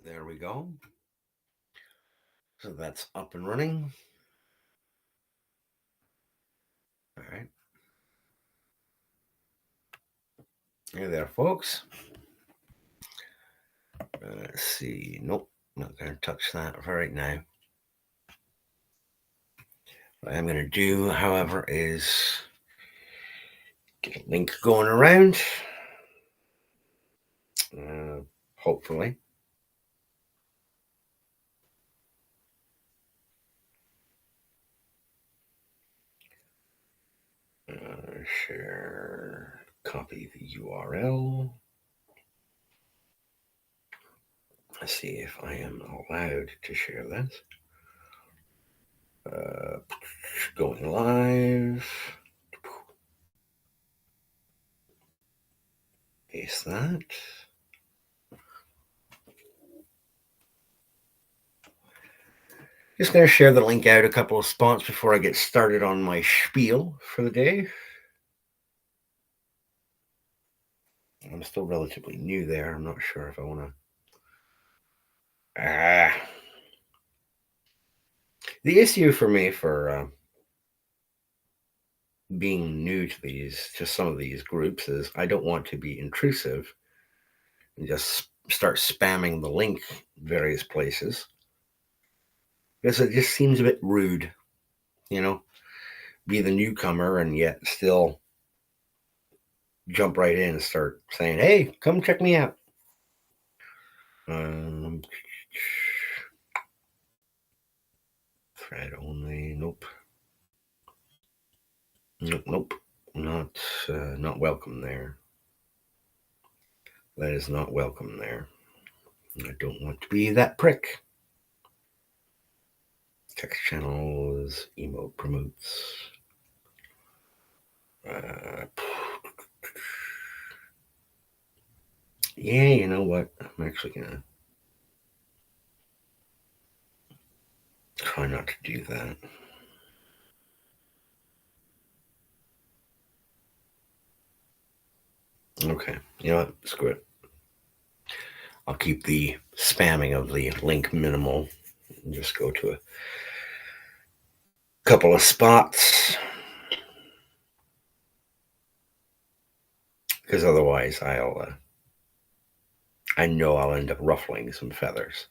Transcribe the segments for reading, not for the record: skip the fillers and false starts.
There we go. So that's up and running. All right. Hey there, folks. Let's see. Nope, not going to touch that right now. What I'm going to do, however, is get a link going around. Hopefully. Share, copy the URL. Let's see if I am allowed to share this. Going live. Paste that. Just going to share the link out a couple of spots before I get started on my spiel for the day. I'm still relatively new there. I'm not sure if I want to. The issue for me for being new to some of these groups is I don't want to be intrusive and just start spamming the link various places, because it just seems a bit rude, be the newcomer and yet still jump right in and start saying, hey, come check me out. Thread only. Nope. Not welcome there. That is not welcome there. I don't want to be that prick. Text channels, emote promotes. Yeah, you know what? I'm actually gonna try not to do that. Okay, you know what? Screw it. I'll keep the spamming of the link minimal and just go to a couple of spots, because otherwise I know I'll end up ruffling some feathers.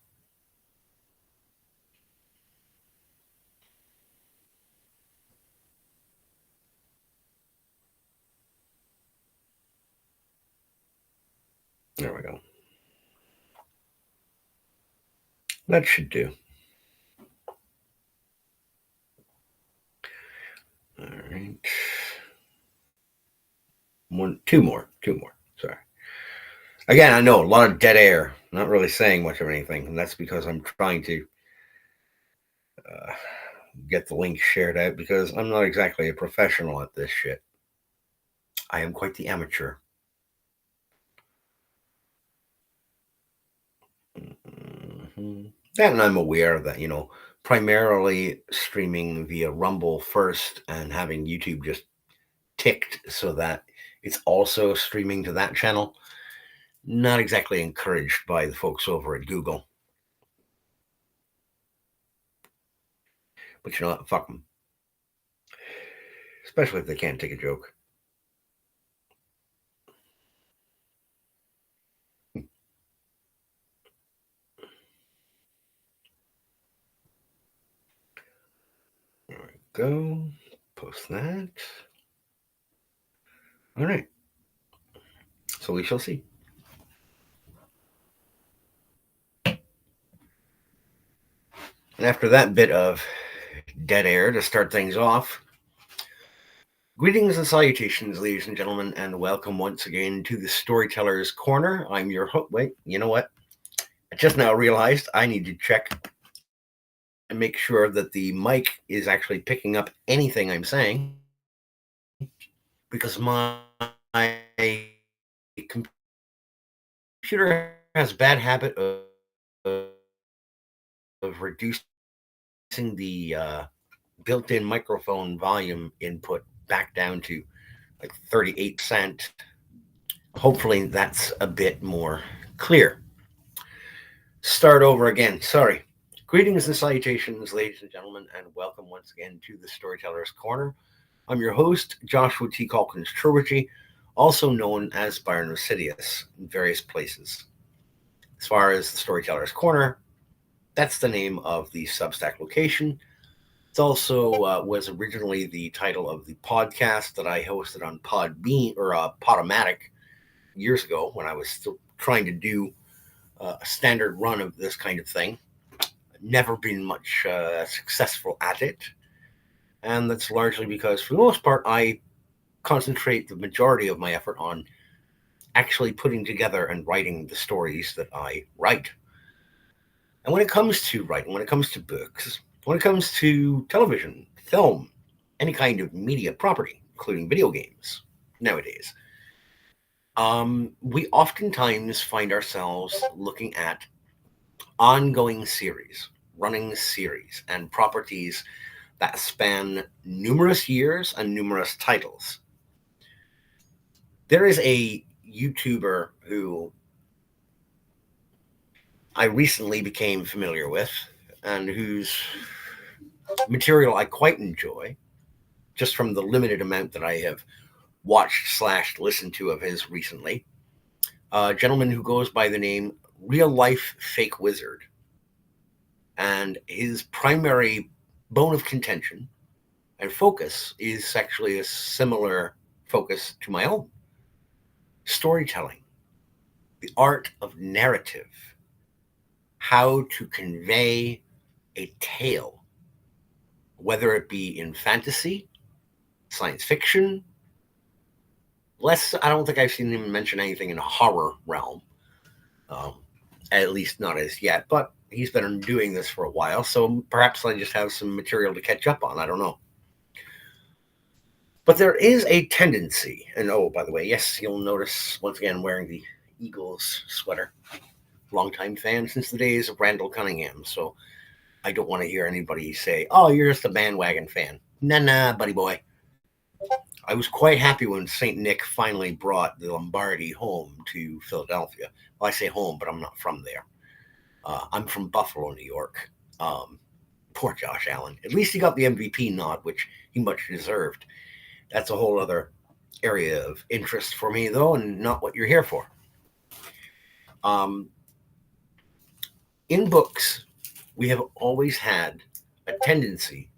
There we go. That should do. All right. Two more. Sorry. Again, I know a lot of dead air. Not really saying much of anything, and that's because I'm trying to get the link shared out, because I'm not exactly a professional at this shit. I am quite the amateur. Mm-hmm. And I'm aware that, primarily streaming via Rumble first and having YouTube just ticked so that it's also streaming to that channel, not exactly encouraged by the folks over at Google. But you know what? Fuck them. Especially if they can't take a joke. There we go. Post that. All right. So we shall see. And after that bit of dead air to start things off, greetings and salutations, ladies and gentlemen, and welcome once again to the Storyteller's Corner. I'm your host. Wait, you know what? I just now realized I need to check and make sure that the mic is actually picking up anything I'm saying, because my computer has a bad habit of reducing the built-in microphone volume input back down to like 38%. Hopefully that's a bit more clear. Start over again. Sorry. Greetings and salutations, ladies and gentlemen, and welcome once again to the Storyteller's Corner. I'm your host, Joshua T. Calkins Trilogy, also known as Byron Residius in various places. As far as the Storyteller's Corner, that's the name of the Substack location. It also was originally the title of the podcast that I hosted on Podbean or Podomatic years ago when I was still trying to do a standard run of this kind of thing. Never been much successful at it, and that's largely because, for the most part, I concentrate the majority of my effort on actually putting together and writing the stories that I write. And when it comes to writing, when it comes to books, when it comes to television, film, any kind of media property, including video games nowadays, we oftentimes find ourselves looking at ongoing series, running series, and properties that span numerous years and numerous titles. There is a YouTuber who I recently became familiar with and whose material I quite enjoy, just from the limited amount that I have watched / listened to of his recently. A gentleman who goes by the name Real Life Fake Wizard. And his primary bone of contention and focus is actually a similar focus to my own. Storytelling, the art of narrative, how to convey a tale, whether it be in fantasy, science fiction. I don't think I've seen him mention anything in a horror realm, at least not as yet, but he's been doing this for a while, so perhaps I just have some material to catch up on. I don't know. But there is a tendency, and oh, by the way, yes, you'll notice once again wearing the Eagles sweater. Longtime fan since the days of Randall Cunningham, so I don't want to hear anybody say, oh, you're just a bandwagon fan. Nah, buddy boy. I was quite happy when St. Nick finally brought the Lombardi home to Philadelphia. Well, I say home, but I'm not from there. I'm from Buffalo, New York. Poor Josh Allen. At least he got the MVP nod, which he much deserved. That's a whole other area of interest for me, though, and not what you're here for. In books, we have always had a tendency,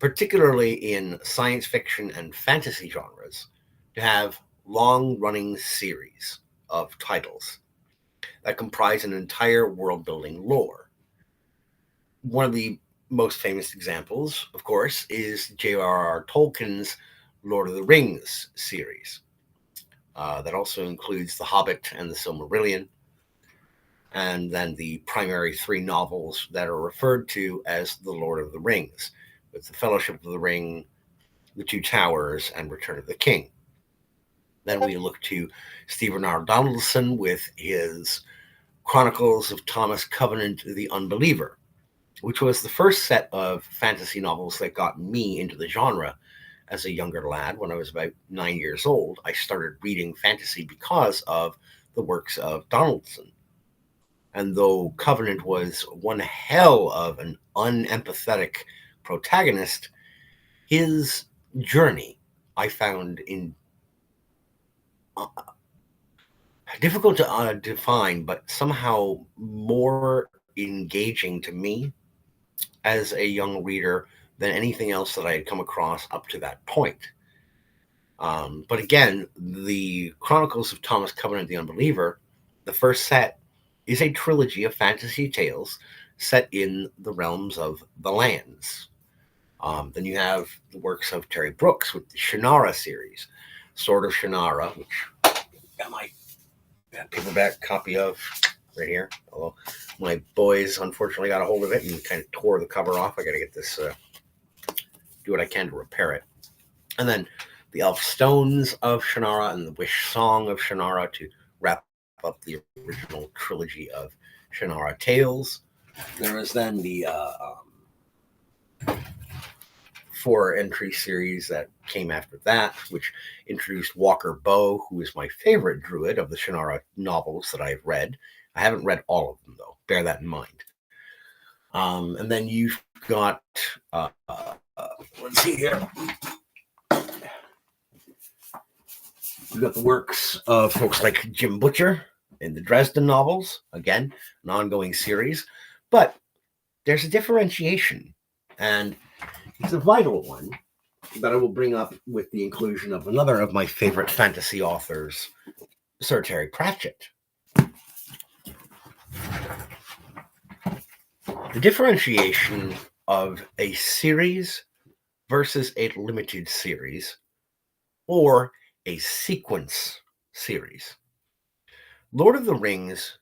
particularly in science fiction and fantasy genres, to have long-running series of titles that comprise an entire world-building lore. One of the most famous examples, of course, is J.R.R. Tolkien's Lord of the Rings series. That also includes The Hobbit and The Silmarillion, and then the primary 3 novels that are referred to as The Lord of the Rings, with The Fellowship of the Ring, The Two Towers, and Return of the King. Then we look to Stephen R. Donaldson with his Chronicles of Thomas Covenant the Unbeliever, which was the first set of fantasy novels that got me into the genre as a younger lad. When I was about 9 years old, I started reading fantasy because of the works of Donaldson. And though Covenant was one hell of an unempathetic protagonist, his journey I found difficult to define, but somehow more engaging to me as a young reader than anything else that I had come across up to that point. But again, the Chronicles of Thomas Covenant the Unbeliever, the first set, is a trilogy of fantasy tales set in the realms of the lands. Then you have the works of Terry Brooks with the Shannara series, Sword of Shannara, which I got my paperback copy of right here. Although my boys unfortunately got a hold of it and kind of tore the cover off. I got to get this, do what I can to repair it. And then the Elf Stones of Shannara and the Wish Song of Shannara to wrap up the original trilogy of Shannara Tales. There was then the 4-entry series that came after that, which introduced Walker Bow, who is my favorite druid of the Shannara novels that I've read. I haven't read all of them, though. bear that in mind. And then you've got, uh, let's see here. We've got the works of folks like Jim Butcher in the Dresden novels, again, an ongoing series. But there's a differentiation, and it's a vital one that I will bring up with the inclusion of another of my favorite fantasy authors, Sir Terry Pratchett. The differentiation of a series versus a limited series or a sequence series. Lord of the Rings,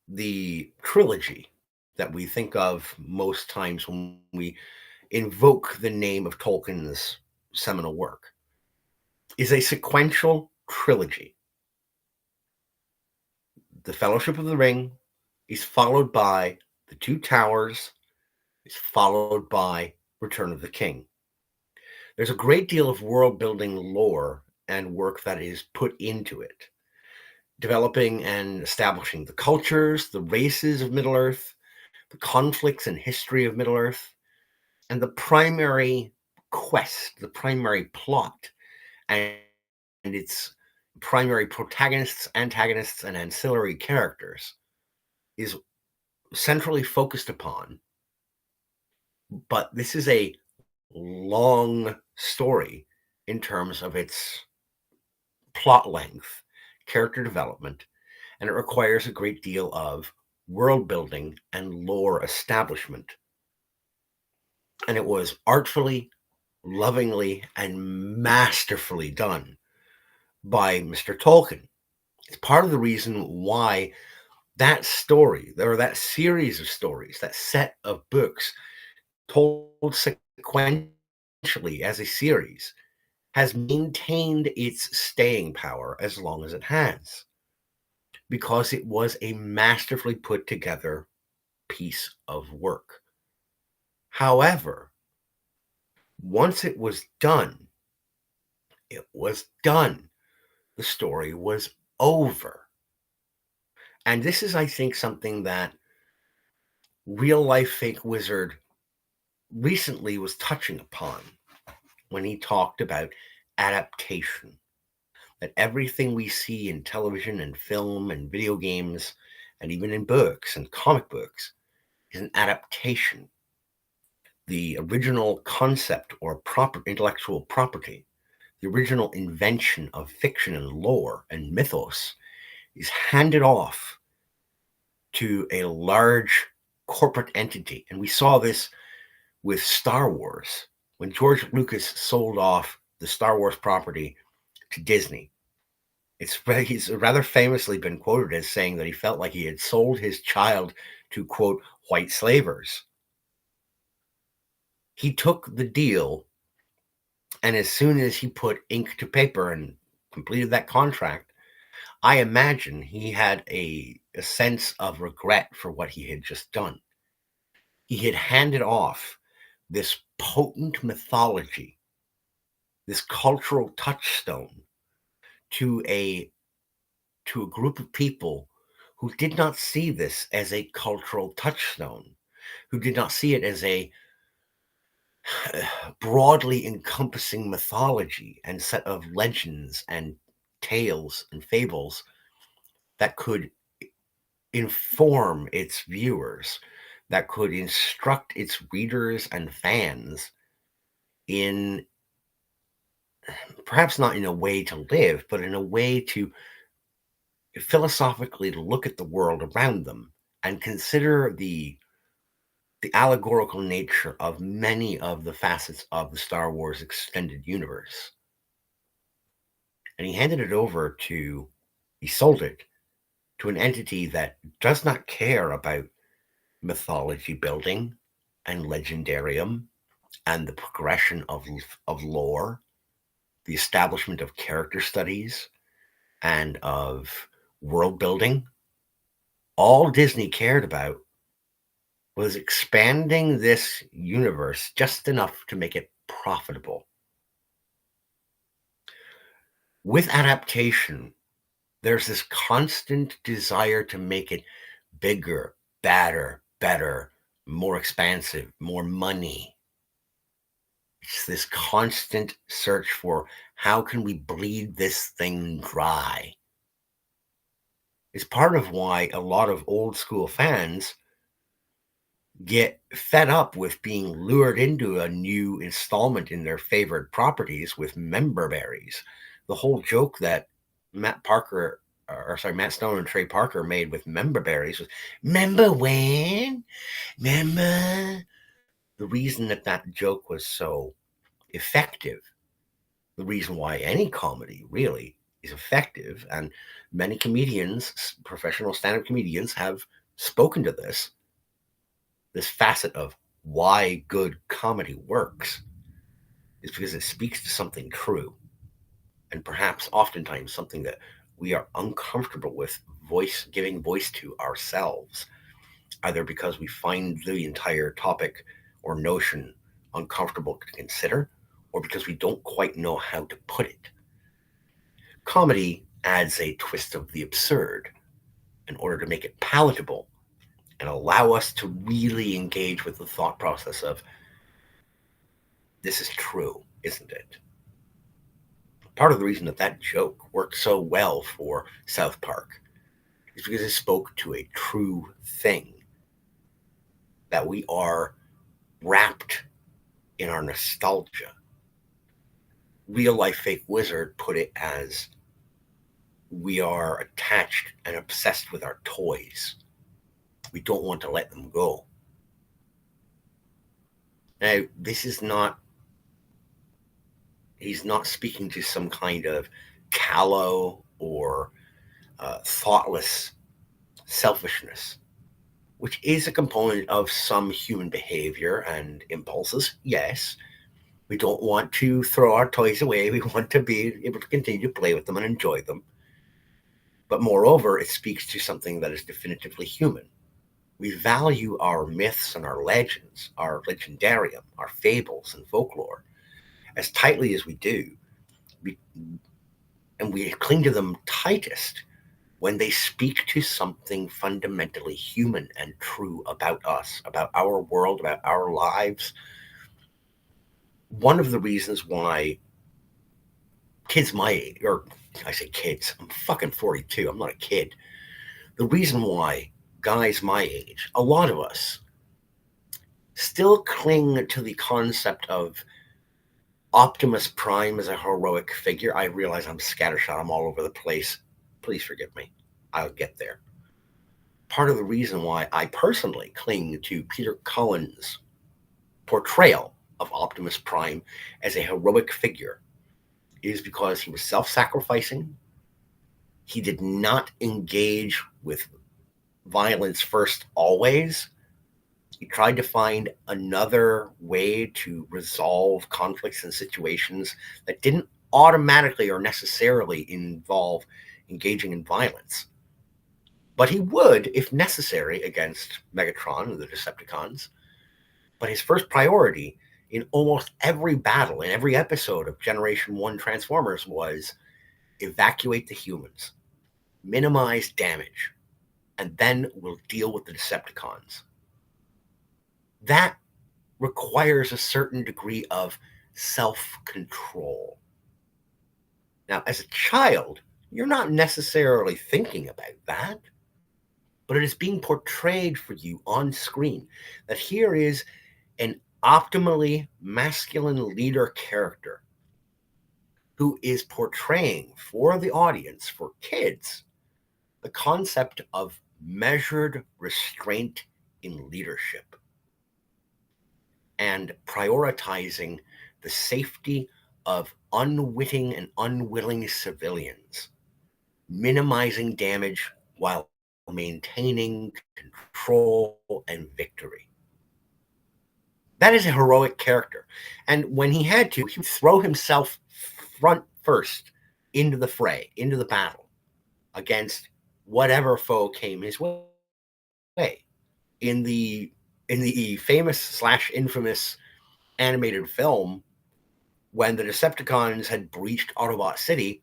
the trilogy that we think of most times when we invoke the name of Tolkien's seminal work, is a sequential trilogy. The Fellowship of the Ring is followed by The Two Towers, is followed by Return of the King. There's a great deal of world-building lore and work that is put into it, developing and establishing the cultures, the races of Middle-earth, the conflicts and history of Middle-earth, and the primary quest, the primary plot, and its primary protagonists, antagonists, and ancillary characters is centrally focused upon. But this is a long story in terms of its plot length, character development, and it requires a great deal of world building and lore establishment. And it was artfully, lovingly, and masterfully done by Mr. Tolkien. It's part of the reason why that story, or that series of stories, that set of books told sequentially as a series, has maintained its staying power as long as it has, because it was a masterfully put together piece of work. However, once it was done, it was done. The story was over. And this is, I think, something that Real Life Fake Wizard recently was touching upon when he talked about adaptation. That everything we see in television and film and video games and even in books and comic books is an adaptation. The original concept or proper intellectual property, the original invention of fiction and lore and mythos is handed off to a large corporate entity. And we saw this with Star Wars when George Lucas sold off the Star Wars property to Disney. He's rather famously been quoted as saying that he felt like he had sold his child to, quote, white slavers. He took the deal, and as soon as he put ink to paper and completed that contract, I imagine he had a sense of regret for what he had just done. He had handed off this potent mythology, this cultural touchstone, to a group of people who did not see this as a cultural touchstone, who did not see it as a broadly encompassing mythology and set of legends and tales and fables that could inform its viewers, that could instruct its readers and fans in, perhaps not in a way to live, but in a way to philosophically look at the world around them and consider the allegorical nature of many of the facets of the Star Wars extended universe. And he sold it to an entity that does not care about mythology building and legendarium and the progression of lore, the establishment of character studies and of world building. All Disney cared about was expanding this universe just enough to make it profitable. With adaptation, there's this constant desire to make it bigger badder, better, more expansive, more money. It's this constant search for how can we bleed this thing dry. It's part of why a lot of old school fans get fed up with being lured into a new installment in their favorite properties with member berries. The whole joke that Matt Stone and Trey Parker made with member berries was, "Member when? Member?" The reason that joke was so effective, the reason why any comedy really is effective, and many comedians, professional stand-up comedians, have spoken to this facet of why good comedy works, is because it speaks to something true, and perhaps oftentimes something that we are uncomfortable with giving voice to ourselves, either because we find the entire topic or notion uncomfortable to consider, or because we don't quite know how to put it. Comedy adds a twist of the absurd in order to make it palatable and allow us to really engage with the thought process of, this is true, isn't it? Part of the reason that joke worked so well for South Park is because it spoke to a true thing, that we are wrapped in our nostalgia. Real Life Fake Wizard put it as, we are attached and obsessed with our toys. We don't want to let them go. Now, this is not, he's not speaking to some kind of callow or thoughtless selfishness, which is a component of some human behavior and impulses. Yes, we don't want to throw our toys away. We want to be able to continue to play with them and enjoy them. But moreover, it speaks to something that is definitively human. We value our myths and our legends, our legendarium, our fables and folklore as tightly as we do. We, and we cling to them tightest when they speak to something fundamentally human and true about us, about our world, about our lives. One of the reasons why kids my age, or I say kids, I'm fucking 42, I'm not a kid. The reason why guys my age, a lot of us, still cling to the concept of Optimus Prime as a heroic figure. I realize I'm scattershot, I'm all over the place. Please forgive me. I'll get there. Part of the reason why I personally cling to Peter Cullen's portrayal of Optimus Prime as a heroic figure is because he was self-sacrificing. He did not engage with violence first always. He tried to find another way to resolve conflicts and situations that didn't automatically or necessarily involve engaging in violence. But he would, if necessary, against Megatron and the Decepticons. But his first priority in almost every battle, in every episode of Generation 1 Transformers, was evacuate the humans, minimize damage, and then we'll deal with the Decepticons. That requires a certain degree of self-control. Now, as a child, you're not necessarily thinking about that, but it is being portrayed for you on screen that here is an optimally masculine leader character who is portraying for the audience, for kids, the concept of measured restraint in leadership and prioritizing the safety of unwitting and unwilling civilians, minimizing damage while maintaining control and victory. That is a heroic character. And when he had to, he would throw himself front first into the fray, into the battle against whatever foe came his way. In the famous slash infamous animated film, when the Decepticons had breached Autobot City,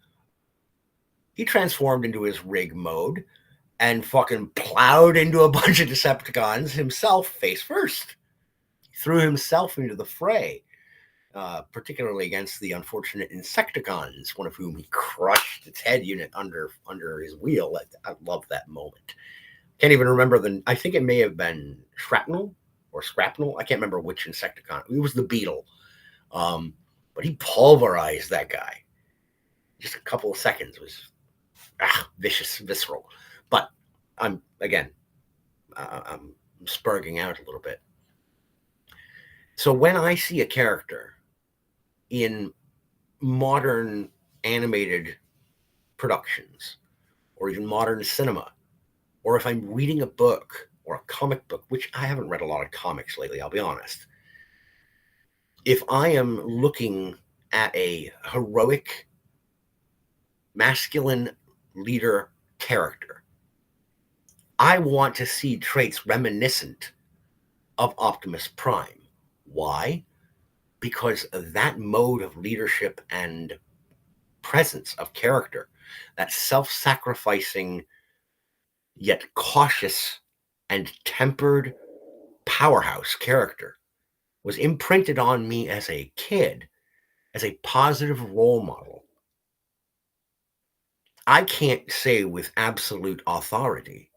he transformed into his rig mode and fucking plowed into a bunch of Decepticons himself face first. He threw himself into the fray, particularly against the unfortunate Insecticons, one of whom he crushed its head unit under his wheel. I love that moment. Can't even remember I think it may have been Shrapnel or Scrapnel. I can't remember which Insecticon. It was the Beetle. But he pulverized that guy. Just a couple of seconds. It was vicious, visceral. But I'm spurging out a little bit. So when I see a character in modern animated productions or even modern cinema, or if I'm reading a book or a comic book, which I haven't read a lot of comics lately, I'll be honest. If I am looking at a heroic, masculine leader character, I want to see traits reminiscent of Optimus Prime. Why? Because that mode of leadership and presence of character, that self-sacrificing yet cautious and tempered powerhouse character, was imprinted on me as a kid as a positive role model. I can't say with absolute authority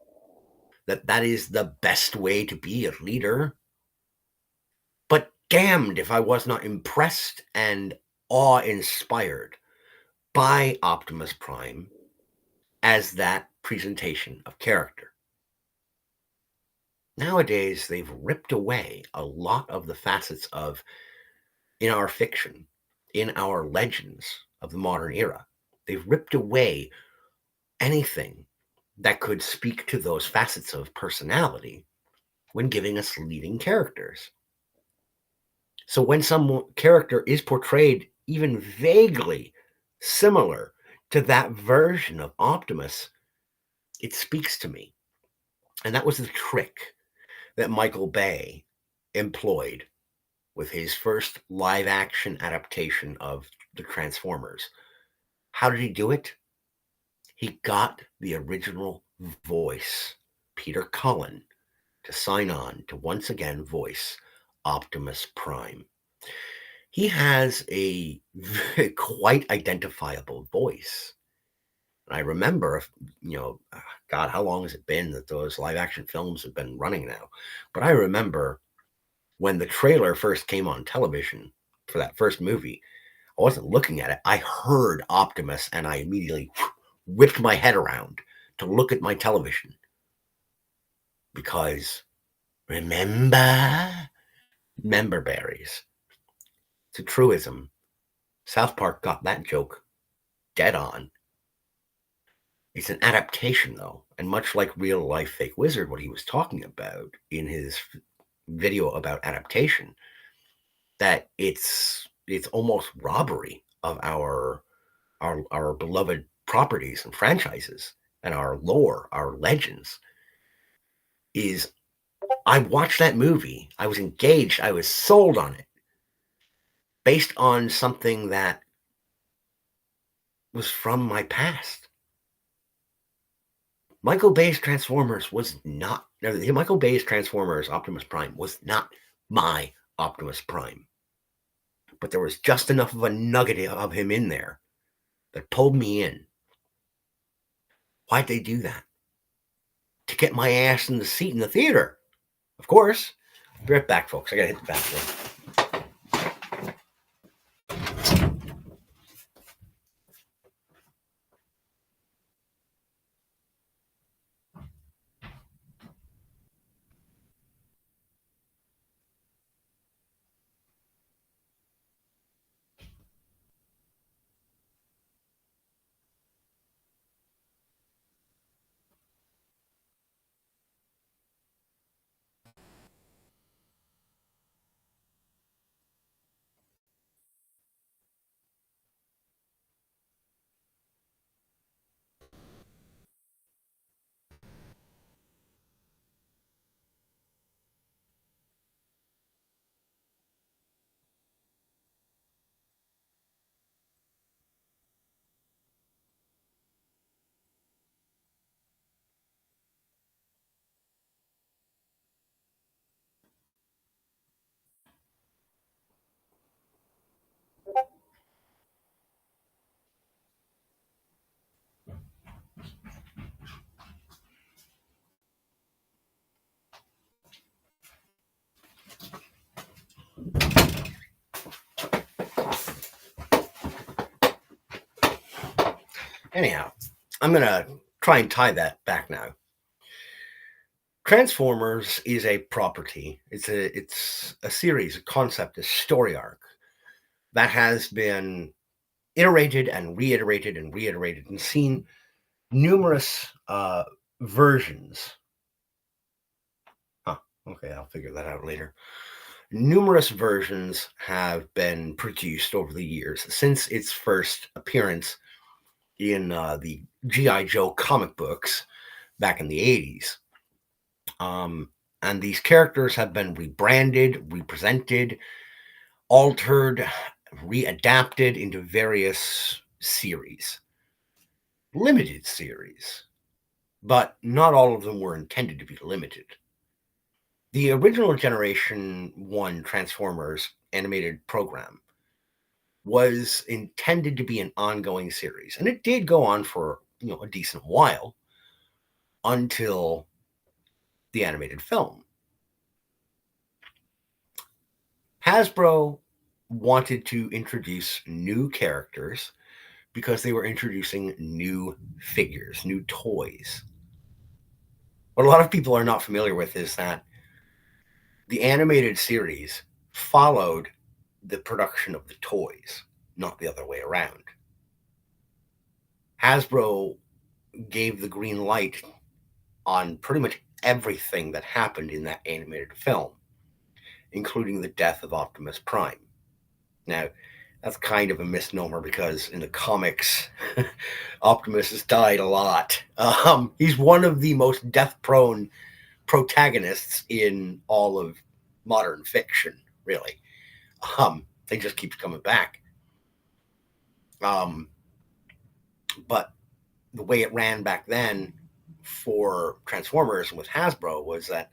that that is the best way to be a leader, but damned if I was not impressed and awe-inspired by Optimus Prime as that presentation of character. Nowadays, they've ripped away a lot of the facets of, in our fiction, in our legends of the modern era. They've ripped away anything that could speak to those facets of personality when giving us leading characters. So when some character is portrayed even vaguely similar to that version of Optimus, it speaks to me. And that was the trick that Michael Bay employed with his first live action adaptation of the Transformers. How did he do it? He got the original voice, Peter Cullen, to sign on to once again voice Optimus Prime. He has a quite identifiable voice. And I remember, God, how long has it been that those live action films have been running now? But I remember when the trailer first came on television for that first movie, I wasn't looking at it. I heard Optimus and I immediately whipped my head around to look at my television. Because remember member berries. It's a truism. South Park got that joke dead on. It's an adaptation, though, and much like Real Life Fake Wizard, what he was talking about in his video about adaptation, that it's almost robbery of our beloved properties and franchises and our lore, our legends. Is I watched that movie, I was engaged, I was sold on it, based on something that was from my past. Michael Bay's Transformers Optimus Prime was not my Optimus Prime. But there was just enough of a nugget of him in there that pulled me in. Why'd they do that? To get my ass in the seat in the theater. Of course. I'll be right back, folks. I gotta hit the bathroom. Anyhow, I'm going to try and tie that back now. Transformers is a property. It's a series, a concept, a story arc that has been iterated and reiterated and seen numerous versions. Huh, okay, I'll figure that out later. Numerous versions have been produced over the years since its first appearance in the G.I. Joe comic books back in the 80s. And these characters have been rebranded, represented, altered, readapted into various series, limited series, but not all of them were intended to be limited. The original Generation 1 Transformers animated program was intended to be an ongoing series, and it did go on for a decent while until the animated film. Hasbro wanted to introduce new characters because they were introducing new figures, new toys. What a lot of people are not familiar with is that the animated series followed the production of the toys, not the other way around. Hasbro gave the green light on pretty much everything that happened in that animated film, including the death of Optimus Prime. Now, that's kind of a misnomer because in the comics, Optimus has died a lot. He's one of the most death-prone protagonists in all of modern fiction, really. He just keeps coming back. But the way it ran back then for Transformers and with Hasbro was that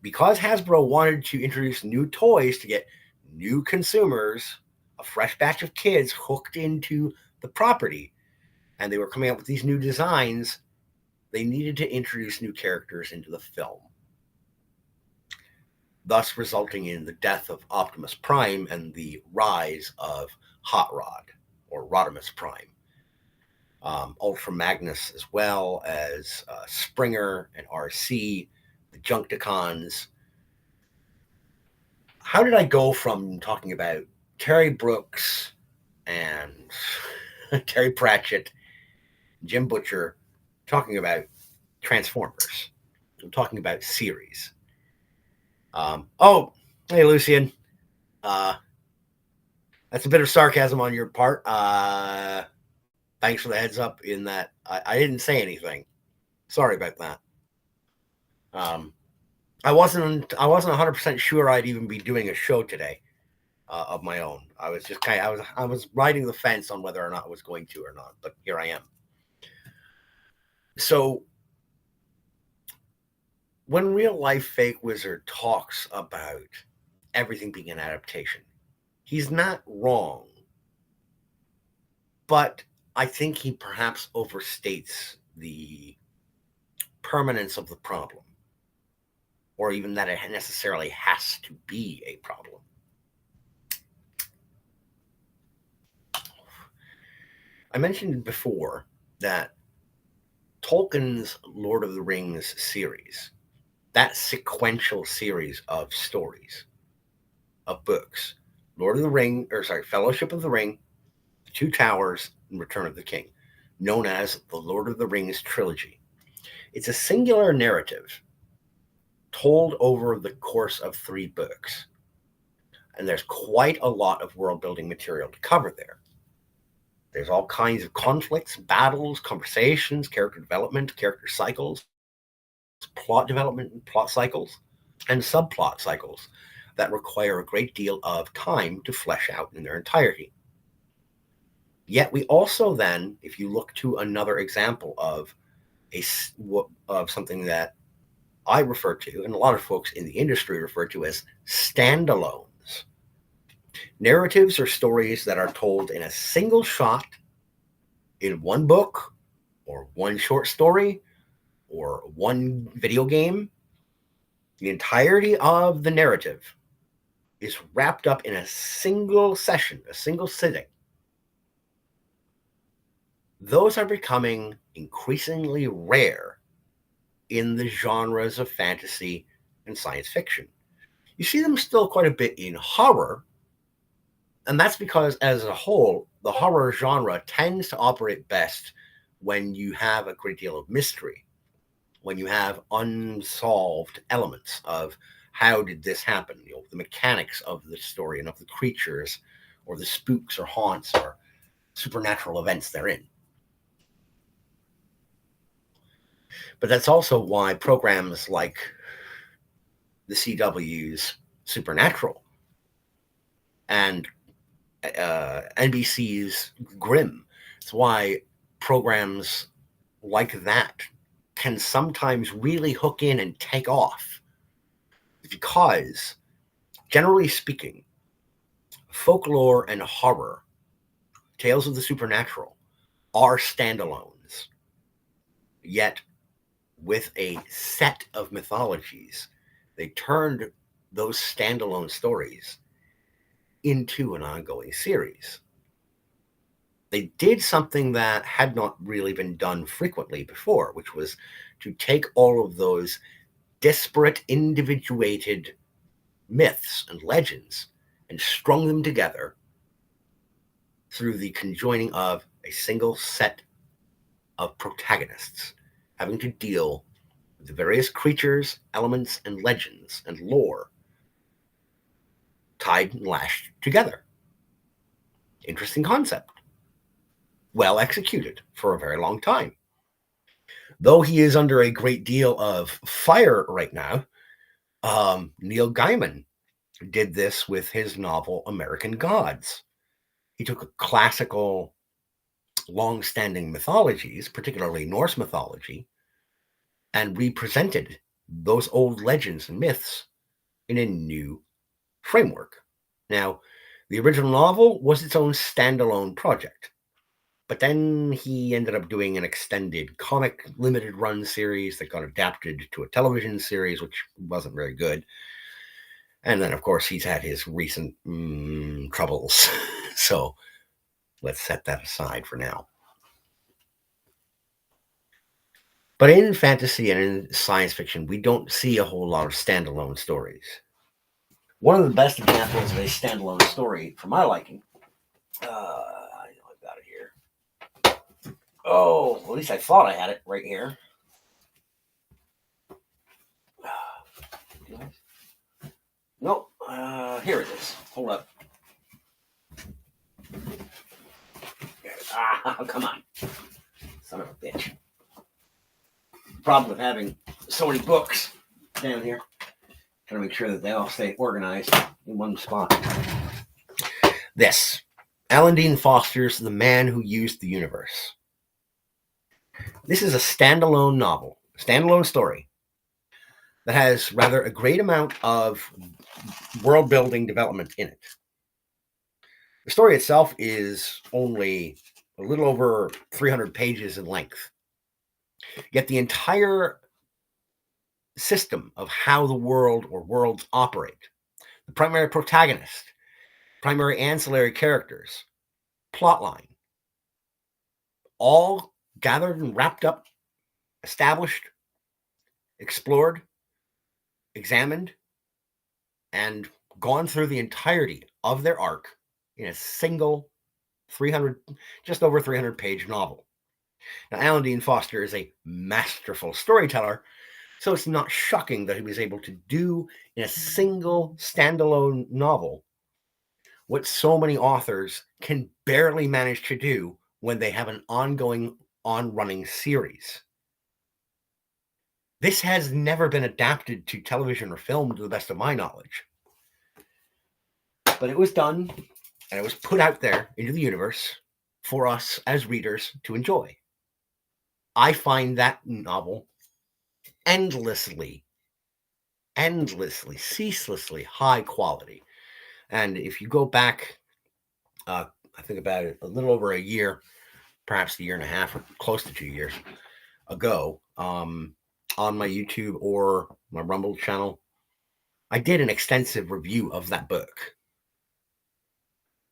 because Hasbro wanted to introduce new toys to get new consumers, a fresh batch of kids hooked into the property, and they were coming up with these new designs, they needed to introduce new characters into the film, thus resulting in the death of Optimus Prime and the rise of Hot Rod, or Rodimus Prime. Ultra Magnus, as well as Springer and RC, the Junkticons. How did I go from talking about Terry Brooks and Terry Pratchett, Jim Butcher, talking about Transformers? I'm talking about series. Hey, Lucian. That's a bit of sarcasm on your part. Thanks for the heads up in that I didn't say anything. Sorry about that. I wasn't 100% sure I'd even be doing a show today of my own. I was just I was riding the fence on whether or not I was going to or not, but here I am. So when Real Life Fake Wizard talks about everything being an adaptation, he's not wrong, but I think he perhaps overstates the permanence of the problem, or even that it necessarily has to be a problem. I mentioned before that Tolkien's Lord of the Rings series, that sequential series of stories, of books, Fellowship of the Ring, Two Towers, and Return of the King, known as the Lord of the Rings trilogy. It's a singular narrative told over the course of 3 books. And there's quite a lot of world-building material to cover there. There's all kinds of conflicts, battles, conversations, character development, character cycles, plot development, plot cycles, and subplot cycles that require a great deal of time to flesh out in their entirety. Yet we also then, if you look to another example of something that I refer to, and a lot of folks in the industry refer to as standalones. Narratives are stories that are told in a single shot in one book or one short story or one video game. The entirety of the narrative is wrapped up in a single session, a single sitting. those are becoming increasingly rare in the genres of fantasy and science fiction. You see them still quite a bit in horror, and that's because, as a whole, the horror genre tends to operate best when you have a great deal of mystery, when you have unsolved elements of how did this happen, the mechanics of the story and of the creatures or the spooks or haunts or supernatural events therein. But that's also why programs like the CW's Supernatural and NBC's Grimm, it's why programs like that can sometimes really hook in and take off. Because, generally speaking, folklore and horror, tales of the supernatural, are standalones. Yet, with a set of mythologies, they turned those standalone stories into an ongoing series. They did something that had not really been done frequently before, which was to take all of those disparate, individuated myths and legends and strung them together through the conjoining of a single set of protagonists having to deal with the various creatures, elements, and legends and lore tied and lashed together. Interesting concept. Well executed for a very long time. Though he is under a great deal of fire right now, Neil Gaiman did this with his novel American Gods. He took classical, long-standing mythologies, particularly Norse mythology, and represented those old legends and myths in a new framework. Now, the original novel was its own standalone project, but then he ended up doing an extended comic limited run series that got adapted to a television series, which wasn't very good. And then, of course, he's had his recent troubles. So let's set that aside for now. But in fantasy and in science fiction, we don't see a whole lot of standalone stories. One of the best examples of a standalone story, for my liking, I know I've got it here. Oh, at least I thought I had it right here. Nope, here it is. Hold up. Come on. Son of a bitch. Problem with having so many books down here. Trying to make sure that they all stay organized in one spot. This. Alan Dean Foster's The Man Who Used the Universe. This is a standalone novel, standalone story that has rather a great amount of world building development in it. The story itself is only a little over 300 pages in length. Yet the entire system of how the world or worlds operate, the primary protagonist, primary ancillary characters, plotline, all gathered and wrapped up, established, explored, examined, and gone through the entirety of their arc in a single 300, just over 300 page novel. Now, Alan Dean Foster is a masterful storyteller, so it's not shocking that he was able to do in a single standalone novel what so many authors can barely manage to do when they have an ongoing, on-running series. This has never been adapted to television or film, to the best of my knowledge. But it was done, and it was put out there into the universe for us as readers to enjoy. I find that novel endlessly, ceaselessly high quality. And if you go back, I think about it, a little over a year, perhaps a year and a half, or close to 2 years ago, on my YouTube or my Rumble channel, I did an extensive review of that book.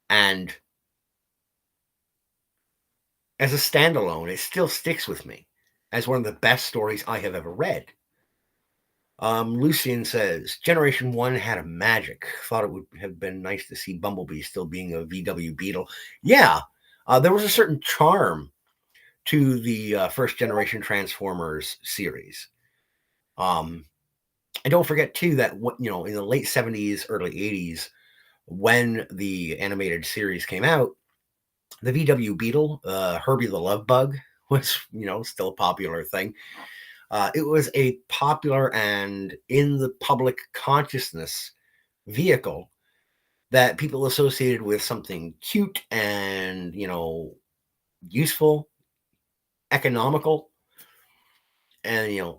And As a standalone, it still sticks with me as one of the best stories I have ever read. Lucian says, Generation 1 had a magic. Thought it would have been nice to see Bumblebee still being a VW Beetle. Yeah, there was a certain charm to the first generation Transformers series. And don't forget, too, that in the late 70s, early 80s, when the animated series came out, the VW Beetle, Herbie the Love Bug, was, still a popular thing. It was a popular and in the public consciousness vehicle that people associated with something cute and, useful, economical. And,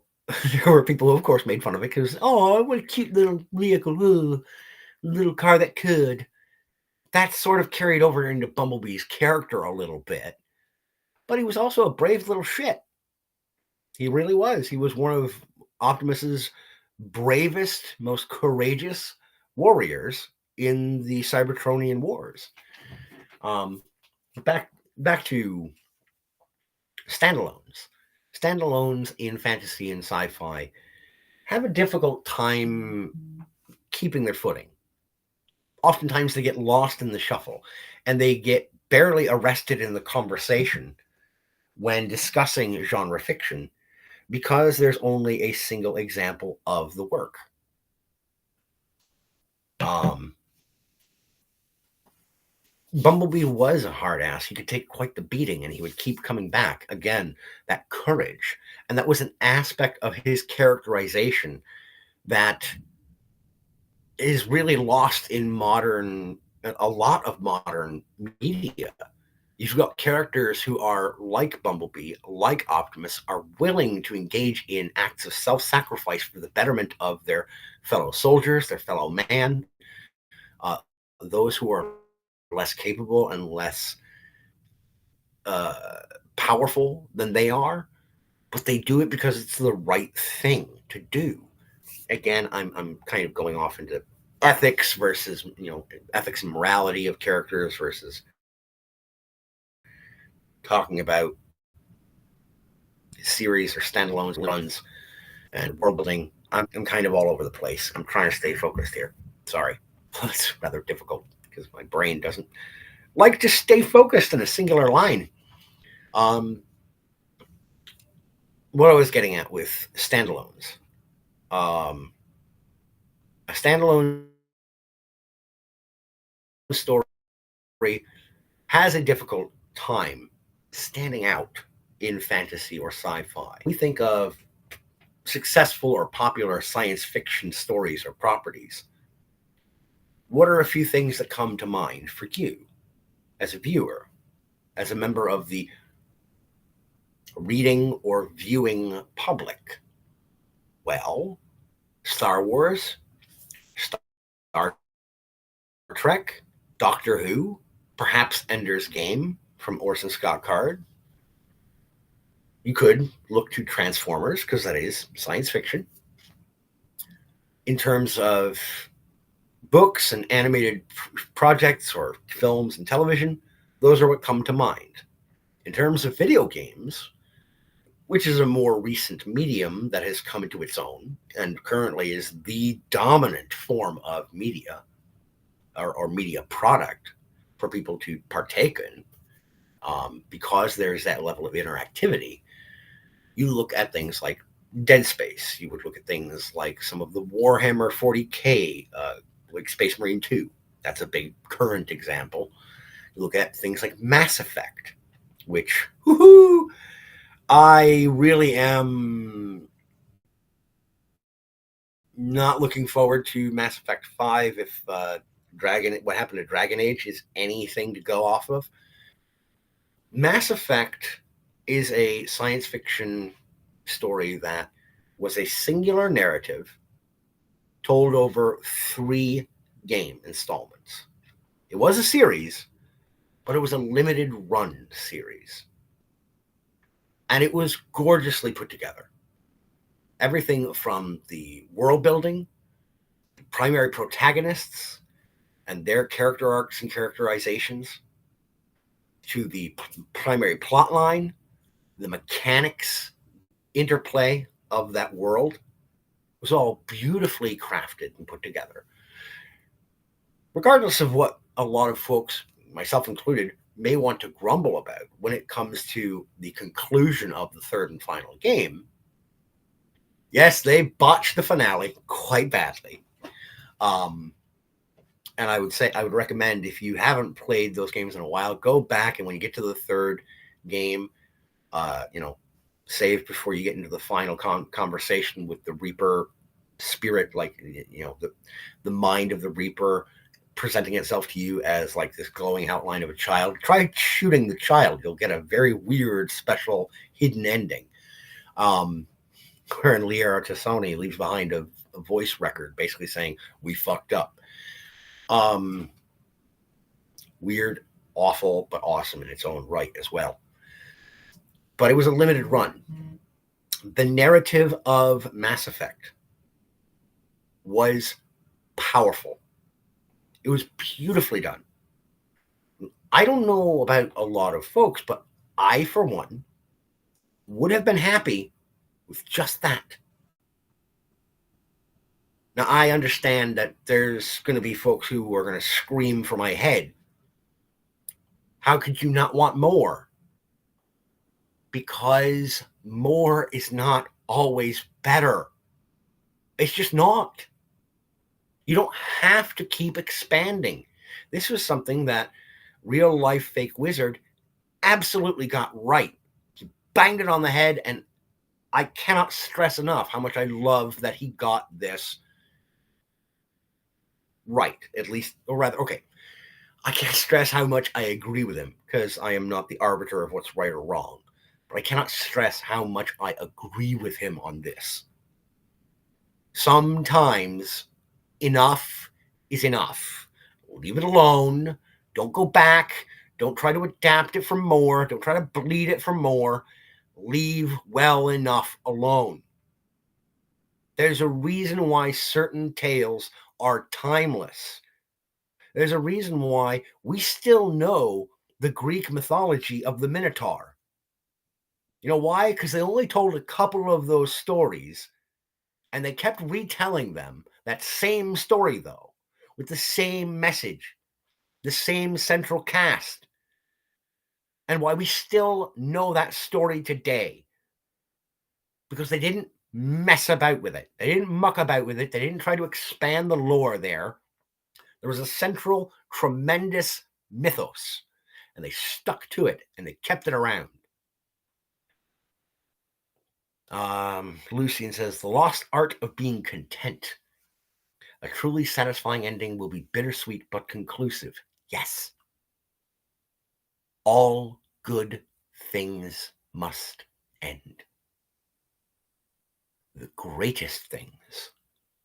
there were people who, of course, made fun of it because, oh, what a cute little vehicle, little car that could. That sort of carried over into Bumblebee's character a little bit. But he was also a brave little shit. He really was. He was one of Optimus's bravest, most courageous warriors in the Cybertronian Wars. Um, back to standalones. Standalones in fantasy and sci-fi have a difficult time keeping their footing. Oftentimes they get lost in the shuffle and they get barely arrested in the conversation when discussing genre fiction because there's only a single example of the work. Bumblebee was a hard ass. He could take quite the beating and he would keep coming back. Again, that courage. And that was an aspect of his characterization that is really lost in a lot of modern media. You've got characters who are like Bumblebee, like Optimus, are willing to engage in acts of self-sacrifice for the betterment of their fellow soldiers, their fellow man, those who are less capable and less powerful than they are, but they do it because it's the right thing to do. Again, I'm kind of going off into ethics versus ethics and morality of characters versus talking about series or standalones runs and world building. I'm kind of all over the place. I'm trying to stay focused here. Sorry. It's rather difficult because my brain doesn't like to stay focused in a singular line. What I was getting at with standalones. A standalone story has a difficult time standing out in fantasy or sci-fi. We think of successful or popular science fiction stories or properties. What are a few things that come to mind for you as a viewer, as a member of the reading or viewing public? Well, Star Wars, Star Trek, Doctor Who, perhaps Ender's Game from Orson Scott Card. You could look to Transformers because that is science fiction. In terms of books and animated projects or films and television, those are what come to mind. In terms of video games, which is a more recent medium that has come into its own and currently is the dominant form of media or media product for people to partake in, because there's that level of interactivity. You look at things like Dead Space. You would look at things like some of the Warhammer 40K, like Space Marine 2. That's a big current example. You look at things like Mass Effect, which, I really am not looking forward to Mass Effect 5 if what happened to Dragon Age is anything to go off of. Mass Effect is a science fiction story that was a singular narrative told over 3 game installments. It was a series, but it was a limited run series. And it was gorgeously put together. Everything from the world building, the primary protagonists, and their character arcs and characterizations, to the primary plot line, the mechanics, interplay of that world was all beautifully crafted and put together. Regardless of what a lot of folks, myself included, may want to grumble about when it comes to the conclusion of the third and final game, yes, they botched the finale quite badly. And I would recommend, if you haven't played those games in a while, go back, and when you get to the third game, save before you get into the final conversation with the Reaper spirit, like, the mind of the Reaper presenting itself to you as like this glowing outline of a child. Try shooting the child. You'll get a very weird, special, hidden ending. Wherein Liara Tassoni leaves behind a voice record basically saying, "We fucked up." Weird, awful, but awesome in its own right as well. But it was a limited run. The narrative of Mass Effect was powerful. It was beautifully done. I don't know about a lot of folks, but I, for one, would have been happy with just that. Now, I understand that there's going to be folks who are going to scream for my head. How could you not want more? Because more is not always better. It's just not. You don't have to keep expanding. This was something that Real Life Fake Wizard absolutely got right. He banged it on the head, and I cannot stress enough how much I love that he got this right, at least, or rather, okay. I can't stress how much I agree with him, because I am not the arbiter of what's right or wrong. But I cannot stress how much I agree with him on this. Sometimes enough is enough. Leave it alone. Don't go back. Don't try to adapt it for more. Don't try to bleed it for more. Leave well enough alone. There's a reason why certain tales are timeless. There's a reason why we still know the Greek mythology of the Minotaur. You know why? Because they only told a couple of those stories, and they kept retelling them, that same story, though, with the same message, the same central cast, and why we still know that story today. Because they didn't mess about with it. They didn't muck about with it. They didn't try to expand the lore there. There was a central, tremendous mythos, and they stuck to it, and they kept it around. Lucian says, the lost art of being content. A truly satisfying ending will be bittersweet but conclusive. Yes. All good things must end. The greatest things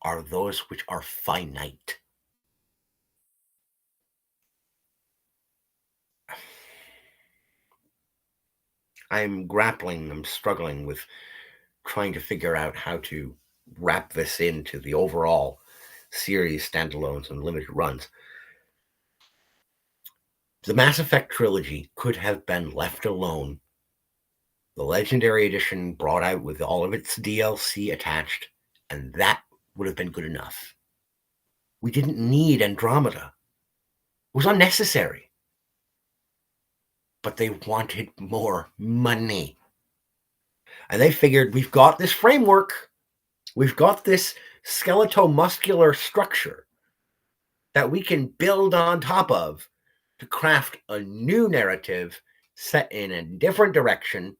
are those which are finite. I'm struggling with trying to figure out how to wrap this into the overall series, standalones, and limited runs. The Mass Effect trilogy could have been left alone. The Legendary Edition brought out with all of its DLC attached, and that would have been good enough. We didn't need Andromeda. It was unnecessary. But they wanted more money. And they figured, we've got this framework. We've got this skeletal-muscular structure that we can build on top of to craft a new narrative set in a different direction,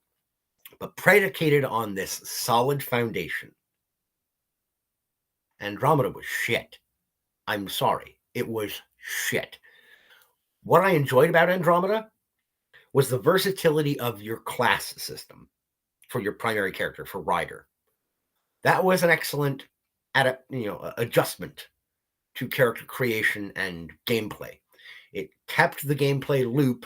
but predicated on this solid foundation. Andromeda was shit. I'm sorry. It was shit. What I enjoyed about Andromeda was the versatility of your class system for your primary character, for Ryder. That was an excellent adjustment to character creation and gameplay. It kept the gameplay loop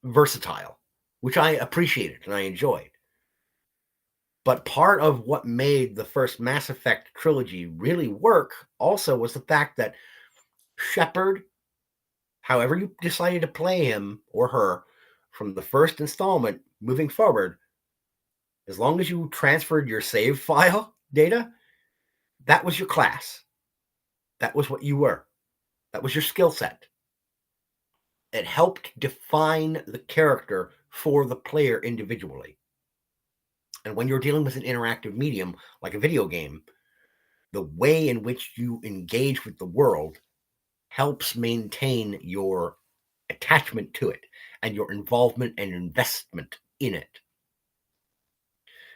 versatile, which I appreciated and I enjoyed. But part of what made the first Mass Effect trilogy really work also was the fact that Shepard However you decided to play him or her from the first installment moving forward, as long as you transferred your save file data, that was your class. That was what you were. That was your skill set. It helped define the character for the player individually. And when you're dealing with an interactive medium like a video game, the way in which you engage with the world helps maintain your attachment to it and your involvement and investment in it.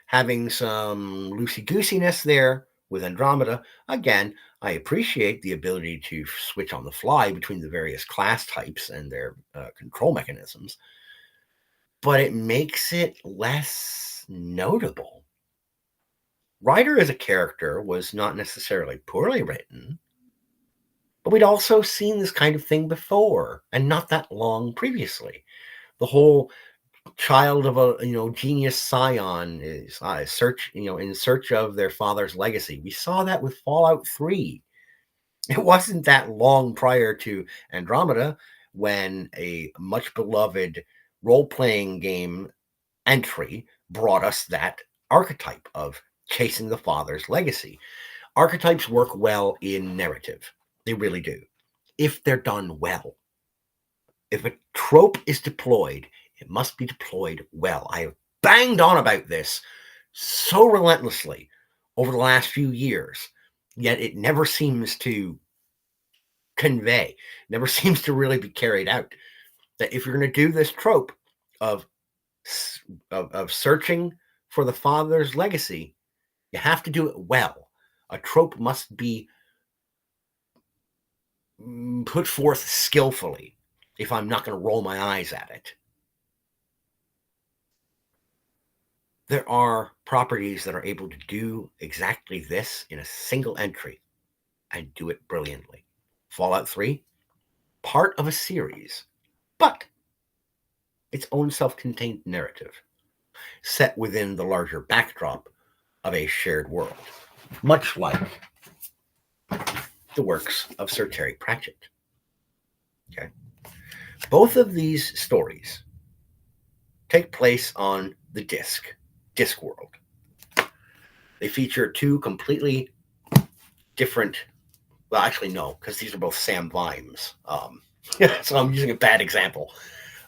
Having some loosey-goosiness there with Andromeda, again, I appreciate the ability to switch on the fly between the various class types and their control mechanisms, but it makes it less notable. Ryder as a character was not necessarily poorly written, but we'd also seen this kind of thing before, and not that long previously. The whole child of a genius scion is in search of their father's legacy. We saw that with Fallout 3. It wasn't that long prior to Andromeda when a much beloved role-playing game entry brought us that archetype of chasing the father's legacy. Archetypes work well in narrative. They really do, if they're done well. If a trope is deployed, it must be deployed well. I have banged on about this so relentlessly over the last few years, yet it never seems to convey, never seems to really be carried out. That if you're going to do this trope of searching for the father's legacy, you have to do it well. A trope must be put forth skillfully if I'm not going to roll my eyes at it. There are properties that are able to do exactly this in a single entry and do it brilliantly. Fallout 3, part of a series, but its own self-contained narrative, set within the larger backdrop of a shared world, much like the works of Sir Terry Pratchett. Okay. Both of these stories take place on the Discworld. They feature two completely different, well, actually, no, because these are both Sam Vimes. So I'm using a bad example.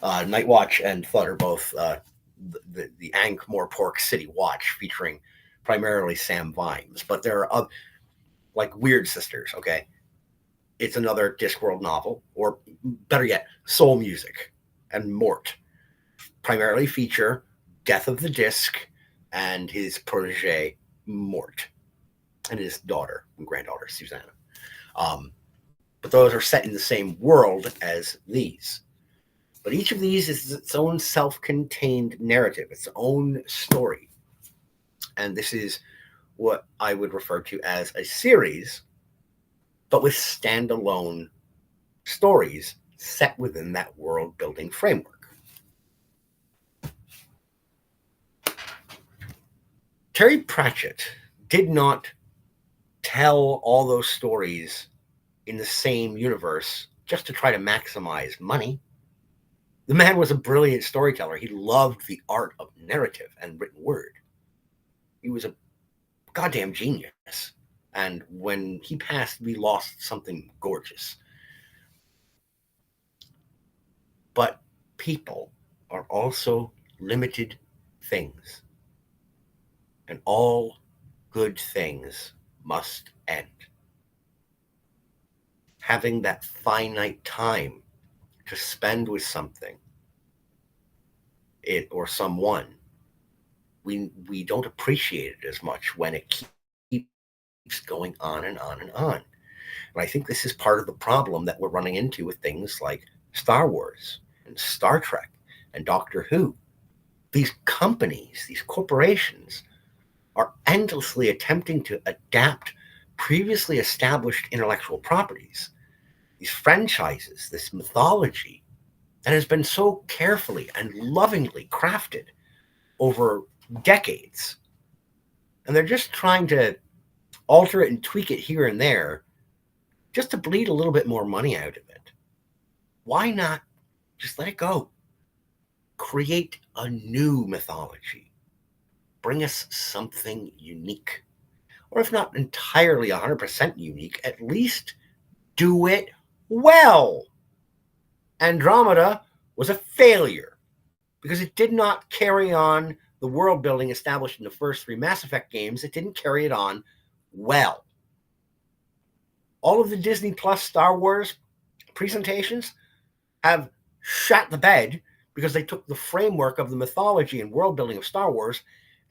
Nightwatch and Flood are both the Ankh-Morpork City Watch, featuring primarily Sam Vimes. But there are other, like Weird Sisters, okay? It's another Discworld novel, or better yet, Soul Music and Mort primarily feature Death of the Disc and his protege, Mort, and his daughter and granddaughter, Susanna. But those are set in the same world as these. But each of these is its own self-contained narrative, its own story. And this is what I would refer to as a series, but with standalone stories set within that world-building framework. Terry Pratchett did not tell all those stories in the same universe just to try to maximize money. The man was a brilliant storyteller. He loved the art of narrative and written word. He was a goddamn genius. And when he passed, we lost something gorgeous. But people are also limited things. And all good things must end. Having that finite time to spend with something, it or someone, we don't appreciate it as much when it keeps going on and on and on. And I think this is part of the problem that we're running into with things like Star Wars and Star Trek and Doctor Who. These companies, these corporations, are endlessly attempting to adapt previously established intellectual properties, these franchises, this mythology that has been so carefully and lovingly crafted over decades. And they're just trying to alter it and tweak it here and there just to bleed a little bit more money out of it. Why not just let it go? Create a new mythology. Bring us something unique. Or if not entirely 100% unique, at least do it well. Andromeda was a failure because it did not carry on the world building established in the first three Mass Effect games. It didn't carry it on well. All of the Disney Plus Star Wars presentations have shot the bed because they took the framework of the mythology and world building of Star Wars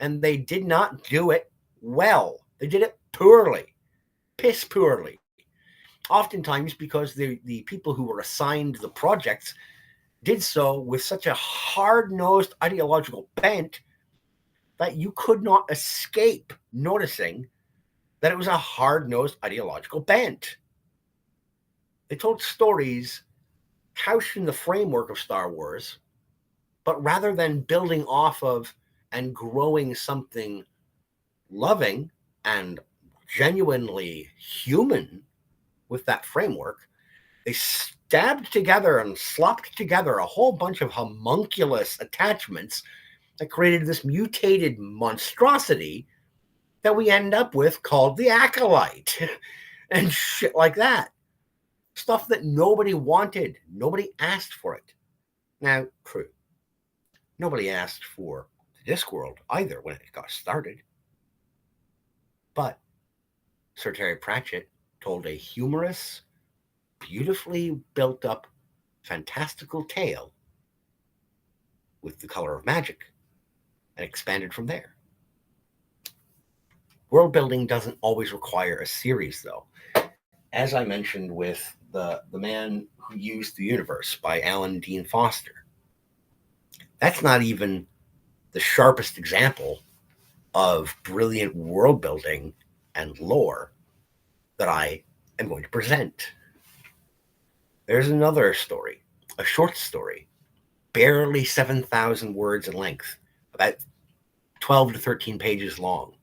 and they did not do it well. They did it poorly, piss poorly. Oftentimes because the people who were assigned the projects did so with such a hard-nosed ideological bent that you could not escape noticing that it was a hard-nosed ideological bent. They told stories couched in the framework of Star Wars, but rather than building off of and growing something loving and genuinely human with that framework, they stabbed together and slopped together a whole bunch of homunculus attachments that created this mutated monstrosity that we end up with called the Acolyte and shit like that. Stuff that nobody wanted. Nobody asked for it. Now, true. Nobody asked for the Discworld either when it got started. But Sir Terry Pratchett told a humorous, beautifully built up, fantastical tale with the color of magic and expanded from there. World building doesn't always require a series, though. As I mentioned with the Man Who Used the Universe by Alan Dean Foster, that's not even the sharpest example of brilliant world building and lore that I am going to present. There's another story, a short story, barely 7,000 words in length, about 12 to 13 pages long.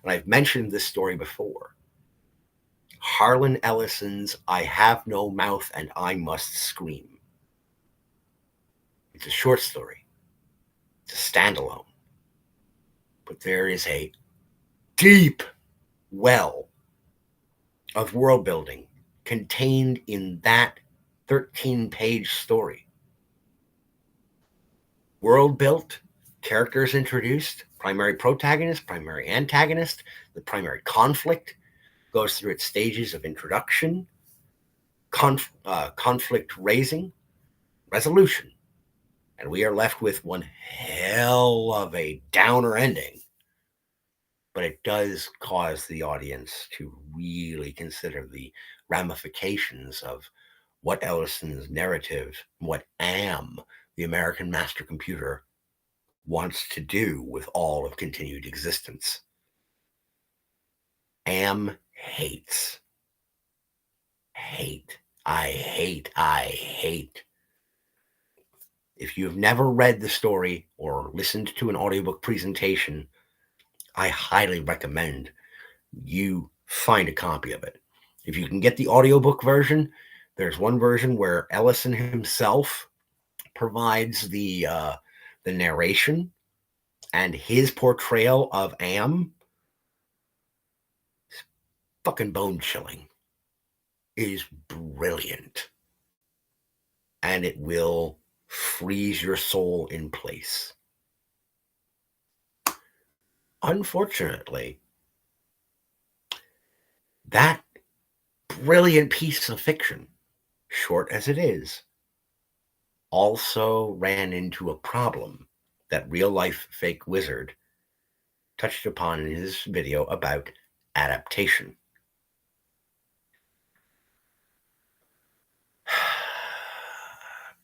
And I've mentioned this story before. Harlan Ellison's I Have No Mouth and I Must Scream. It's a short story. It's a standalone. But there is a deep well of world building contained in that 13-page story. World built, characters introduced, primary protagonist, primary antagonist, the primary conflict goes through its stages of introduction, conflict raising, resolution. And we are left with one hell of a downer ending. But it does cause the audience to really consider the ramifications of what Ellison's narrative, what AM, the American master computer, wants to do with all of continued existence. AM hates. Hate. I hate. If you've never read the story or listened to an audiobook presentation, I highly recommend you find a copy of it. If you can get the audiobook version, there's one version where Ellison himself provides the narration, and his portrayal of Am is fucking bone chilling. It is brilliant. And it will freeze your soul in place. Unfortunately, that brilliant piece of fiction, short as it is, also ran into a problem that Real Life Fake Wizard touched upon in his video about adaptation.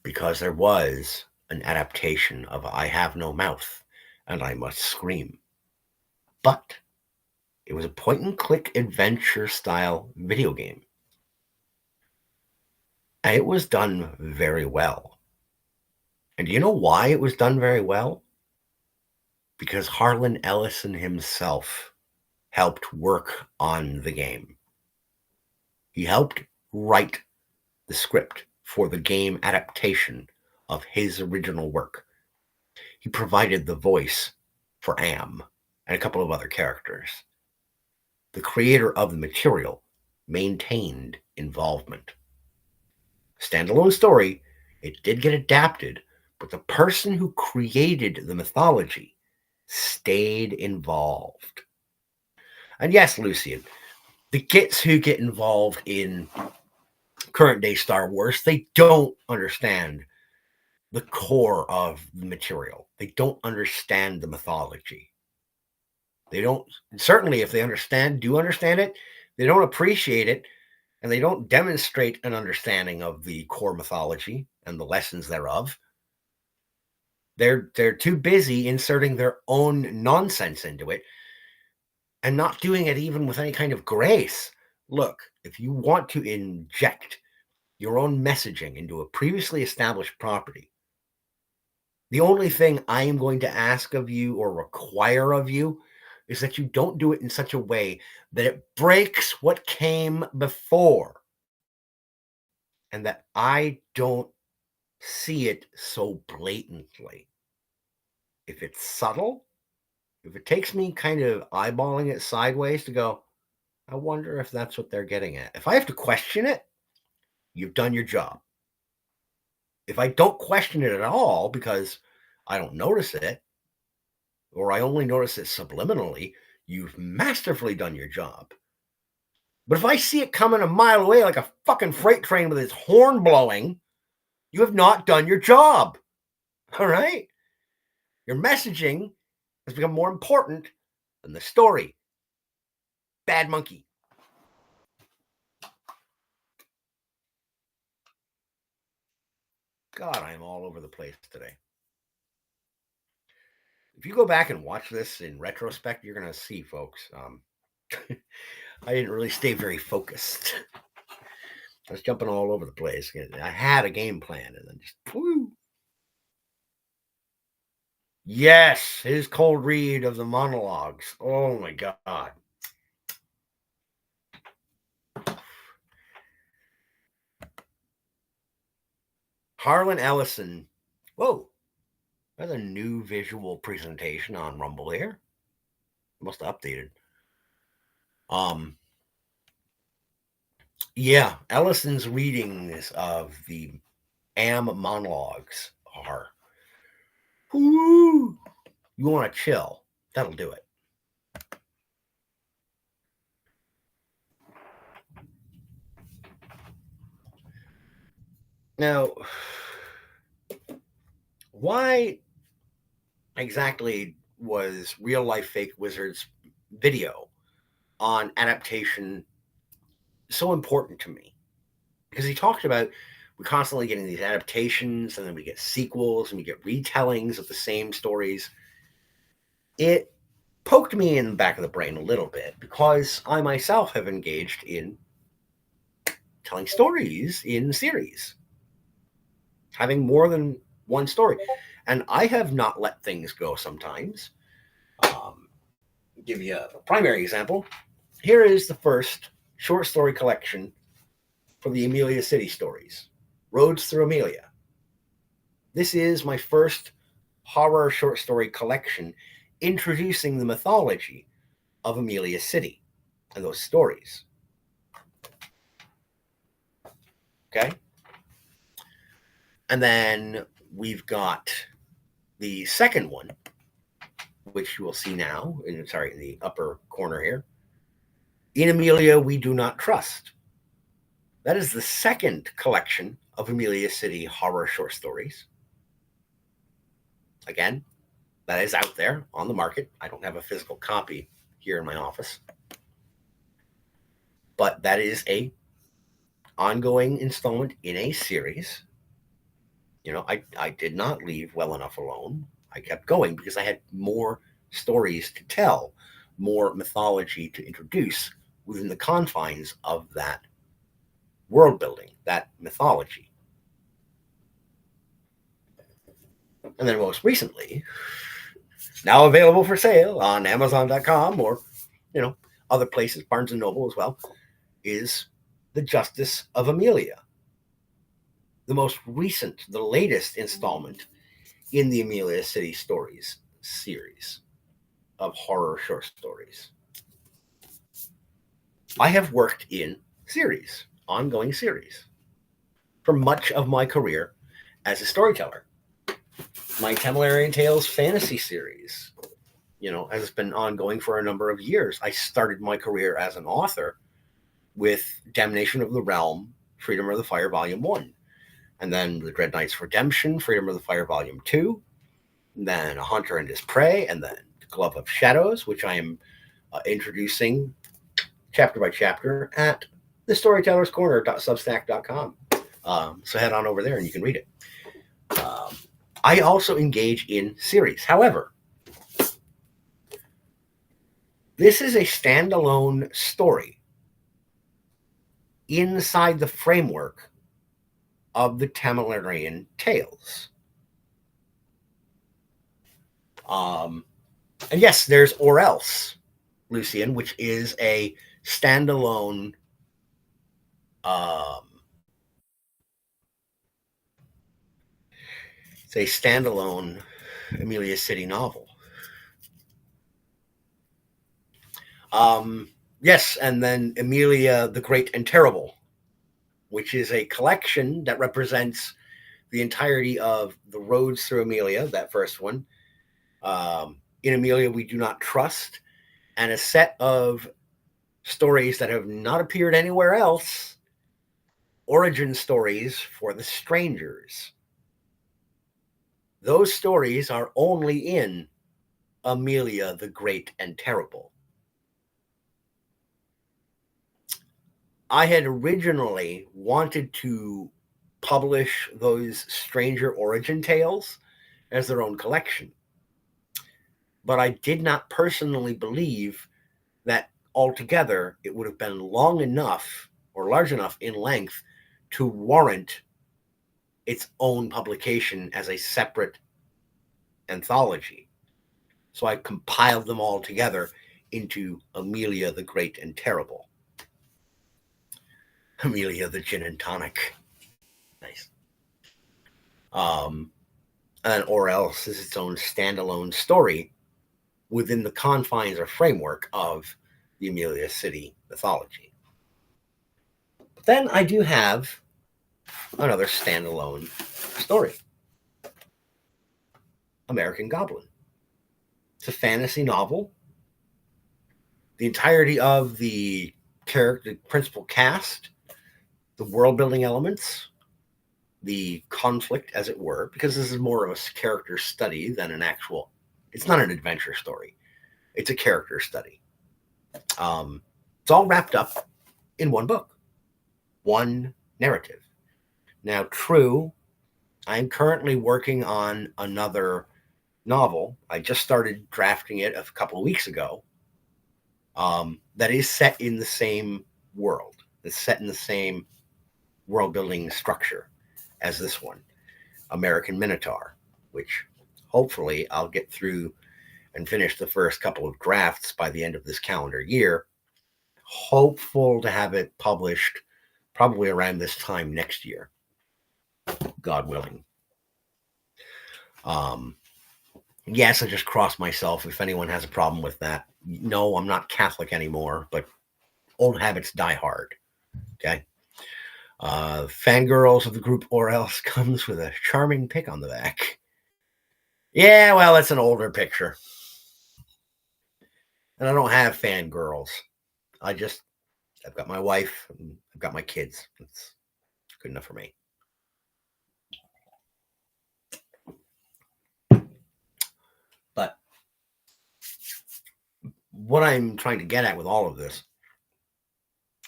Because there was an adaptation of I Have No Mouth and I Must Scream. But it was a point-and-click adventure style video game. And it was done very well. And do you know why it was done very well? Because Harlan Ellison himself helped work on the game. He helped write the script. for the game adaptation of his original work. He provided the voice for Am and a couple of other characters. The creator of the material maintained involvement. Standalone story, it did get adapted, but the person who created the mythology stayed involved. And yes, Lucian, the gits who get involved in current day Star Wars, they don't understand the core of the material. They don't understand the mythology. They don't, certainly if they do understand it, they don't appreciate it, and they don't demonstrate an understanding of the core mythology and the lessons thereof. They're too busy inserting their own nonsense into it and not doing it even with any kind of grace. Look, if you want to inject your own messaging into a previously established property, the only thing I am going to ask of you or require of you is that you don't do it in such a way that it breaks what came before, and that I don't see it so blatantly. If it's subtle, if it takes me kind of eyeballing it sideways to go, I wonder if that's what they're getting at. If I have to question it, you've done your job. If I don't question it at all because I don't notice it, or I only notice it subliminally, you've masterfully done your job. But if I see it coming a mile away like a fucking freight train with its horn blowing, you have not done your job. All right? Your messaging has become more important than the story. Bad monkey. God, I am all over the place today. If you go back and watch this in retrospect, you're going to see, folks, I didn't really stay very focused. I was jumping all over the place. I had a game plan and then just, whoo. Yes, his cold read of the monologues. Oh my God. Harlan Ellison. Whoa. That's a new visual presentation on Rumble here. Must have updated. Yeah, Ellison's readings of the Am monologues are, whoo, you want to chill. That'll do it. Now, why exactly was Real Life Fake Wizards video on adaptation so important to me? Because he talked about we're constantly getting these adaptations, and then we get sequels, and we get retellings of the same stories. It poked me in the back of the brain a little bit because I myself have engaged in telling stories in series, having more than one story. And I have not let things go sometimes. Give you a primary example. Here is the first short story collection for the Amelia City stories, Roads Through Amelia. This is my first horror short story collection introducing the mythology of Amelia City and those stories. Okay? And then we've got the second one, which you will see now, in the upper corner here. In Amelia, We Do Not Trust. That is the second collection of Amelia City horror short stories. Again, that is out there on the market. I don't have a physical copy here in my office. But that is a ongoing installment in a series. You know, I did not leave well enough alone. I kept going because I had more stories to tell, more mythology to introduce within the confines of that world building, that mythology. And then most recently, now available for sale on Amazon.com or, other places, Barnes & Noble as well, is The Justice of Amelia. the most recent, the latest installment in the Amelia City Stories series of horror short stories. I have worked in series, ongoing series, for much of my career as a storyteller. My Templarian Tales fantasy series, has been ongoing for a number of years. I started my career as an author with Damnation of the Realm, Freedom of the Fire, Volume 1. And then The Dread Knight's Redemption, Freedom of the Fire, Volume 2. And then A Hunter and His Prey, and then Glove of Shadows, which I am introducing chapter by chapter at thestorytellerscorner.substack.com. So head on over there and you can read it. I also engage in series. However, this is a standalone story inside the framework of the Templarian Tales. And yes, there's Or Else, Lucian, which is a standalone it's a standalone Amelia City novel. Yes, and then Amelia the Great and Terrible, which is a collection that represents the entirety of The Roads Through Amelia, that first one. In Amelia We Do Not Trust, and a set of stories that have not appeared anywhere else, origin stories for the strangers. Those stories are only in Amelia the Great and Terrible. I had originally wanted to publish those stranger origin tales as their own collection, but I did not personally believe that altogether it would have been long enough or large enough in length to warrant its own publication as a separate anthology. So I compiled them all together into Amelia the Great and Terrible. Amelia the Gin and Tonic. Nice. And Or Else is its own standalone story within the confines or framework of the Amelia City mythology. But then I do have another standalone story. American Goblin. It's a fantasy novel. The entirety of the principal cast, the world building elements, the conflict, as it were, because this is more of a character study than an actual. It's not an adventure story. It's a character study. It's all wrapped up in one book, one narrative. Now, true, I'm currently working on another novel. I just started drafting it a couple of weeks ago. That is set in the same world. It's set in the same world building structure as this one, American Minotaur, which hopefully I'll get through and finish the first couple of drafts by the end of this calendar year. Hopeful to have it published probably around this time next year, God willing. Yes, I just crossed myself if anyone has a problem with that. No, I'm not Catholic anymore, but old habits die hard. Okay. Fangirls of the group Or Else comes with a charming pic on the back. Yeah, well, it's an older picture. And I don't have fangirls. I've got my wife, and I've got my kids. That's good enough for me. But what I'm trying to get at with all of this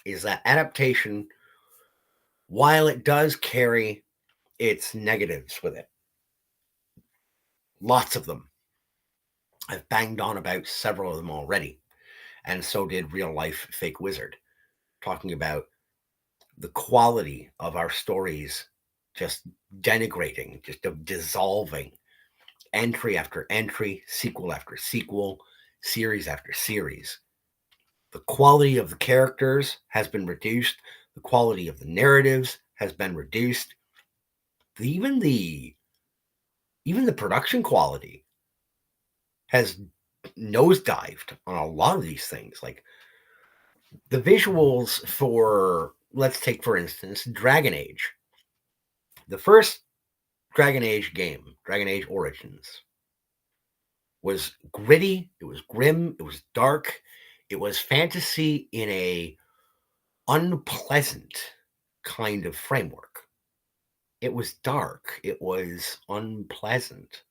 is that adaptation, while it does carry its negatives with it, lots of them, I've banged on about several of them already, and so did Real Life Fake Wizard, talking about the quality of our stories just denigrating, just dissolving, entry after entry, sequel after sequel, series after series. The quality of the characters has been reduced. The quality of the narratives has been reduced. even the even the production quality has nosedived on a lot of these things. Like the visuals for, let's take for instance, Dragon Age. The first Dragon Age game, Dragon Age Origins, was gritty, it was grim, it was dark, it was fantasy in a unpleasant kind of framework. It was dark, it was unpleasant.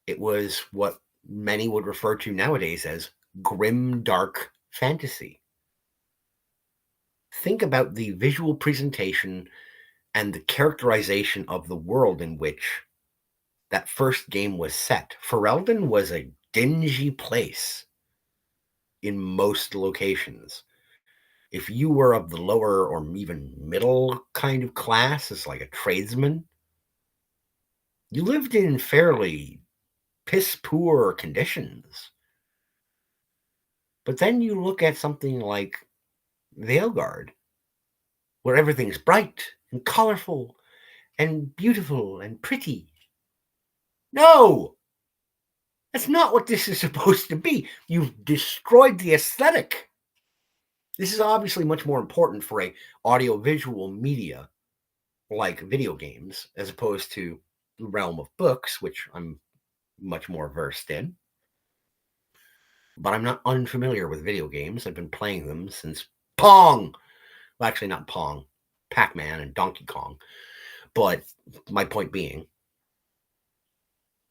It was what many would refer to nowadays as grim, dark fantasy. Think about the visual presentation and the characterization of the world in which that first game was set. Ferelden was a dingy place in most locations. If you were of the lower or even middle kind of class, as like a tradesman, you lived in fairly piss poor conditions. But then you look at something like Veilguard, where everything's bright and colorful and beautiful and pretty. No! That's not what this is supposed to be. You've destroyed the aesthetic. This is obviously much more important for a audiovisual media like video games as opposed to the realm of books, which I'm much more versed in. But I'm not unfamiliar with video games. I've been playing them since Pong. Well, actually, not Pong, Pac-Man and Donkey Kong. But my point being,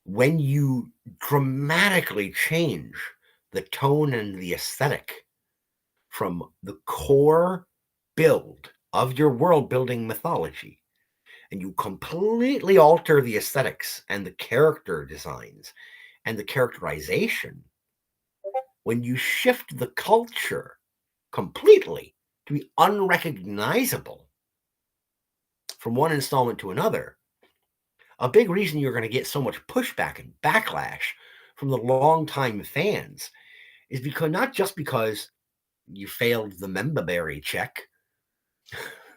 when you dramatically change the tone and the aesthetic from the core build of your world building mythology, and you completely alter the aesthetics and the character designs and the characterization, when you shift the culture completely to be unrecognizable from one installment to another, a big reason you're going to get so much pushback and backlash from the longtime fans is because not just because you failed the memberberry check,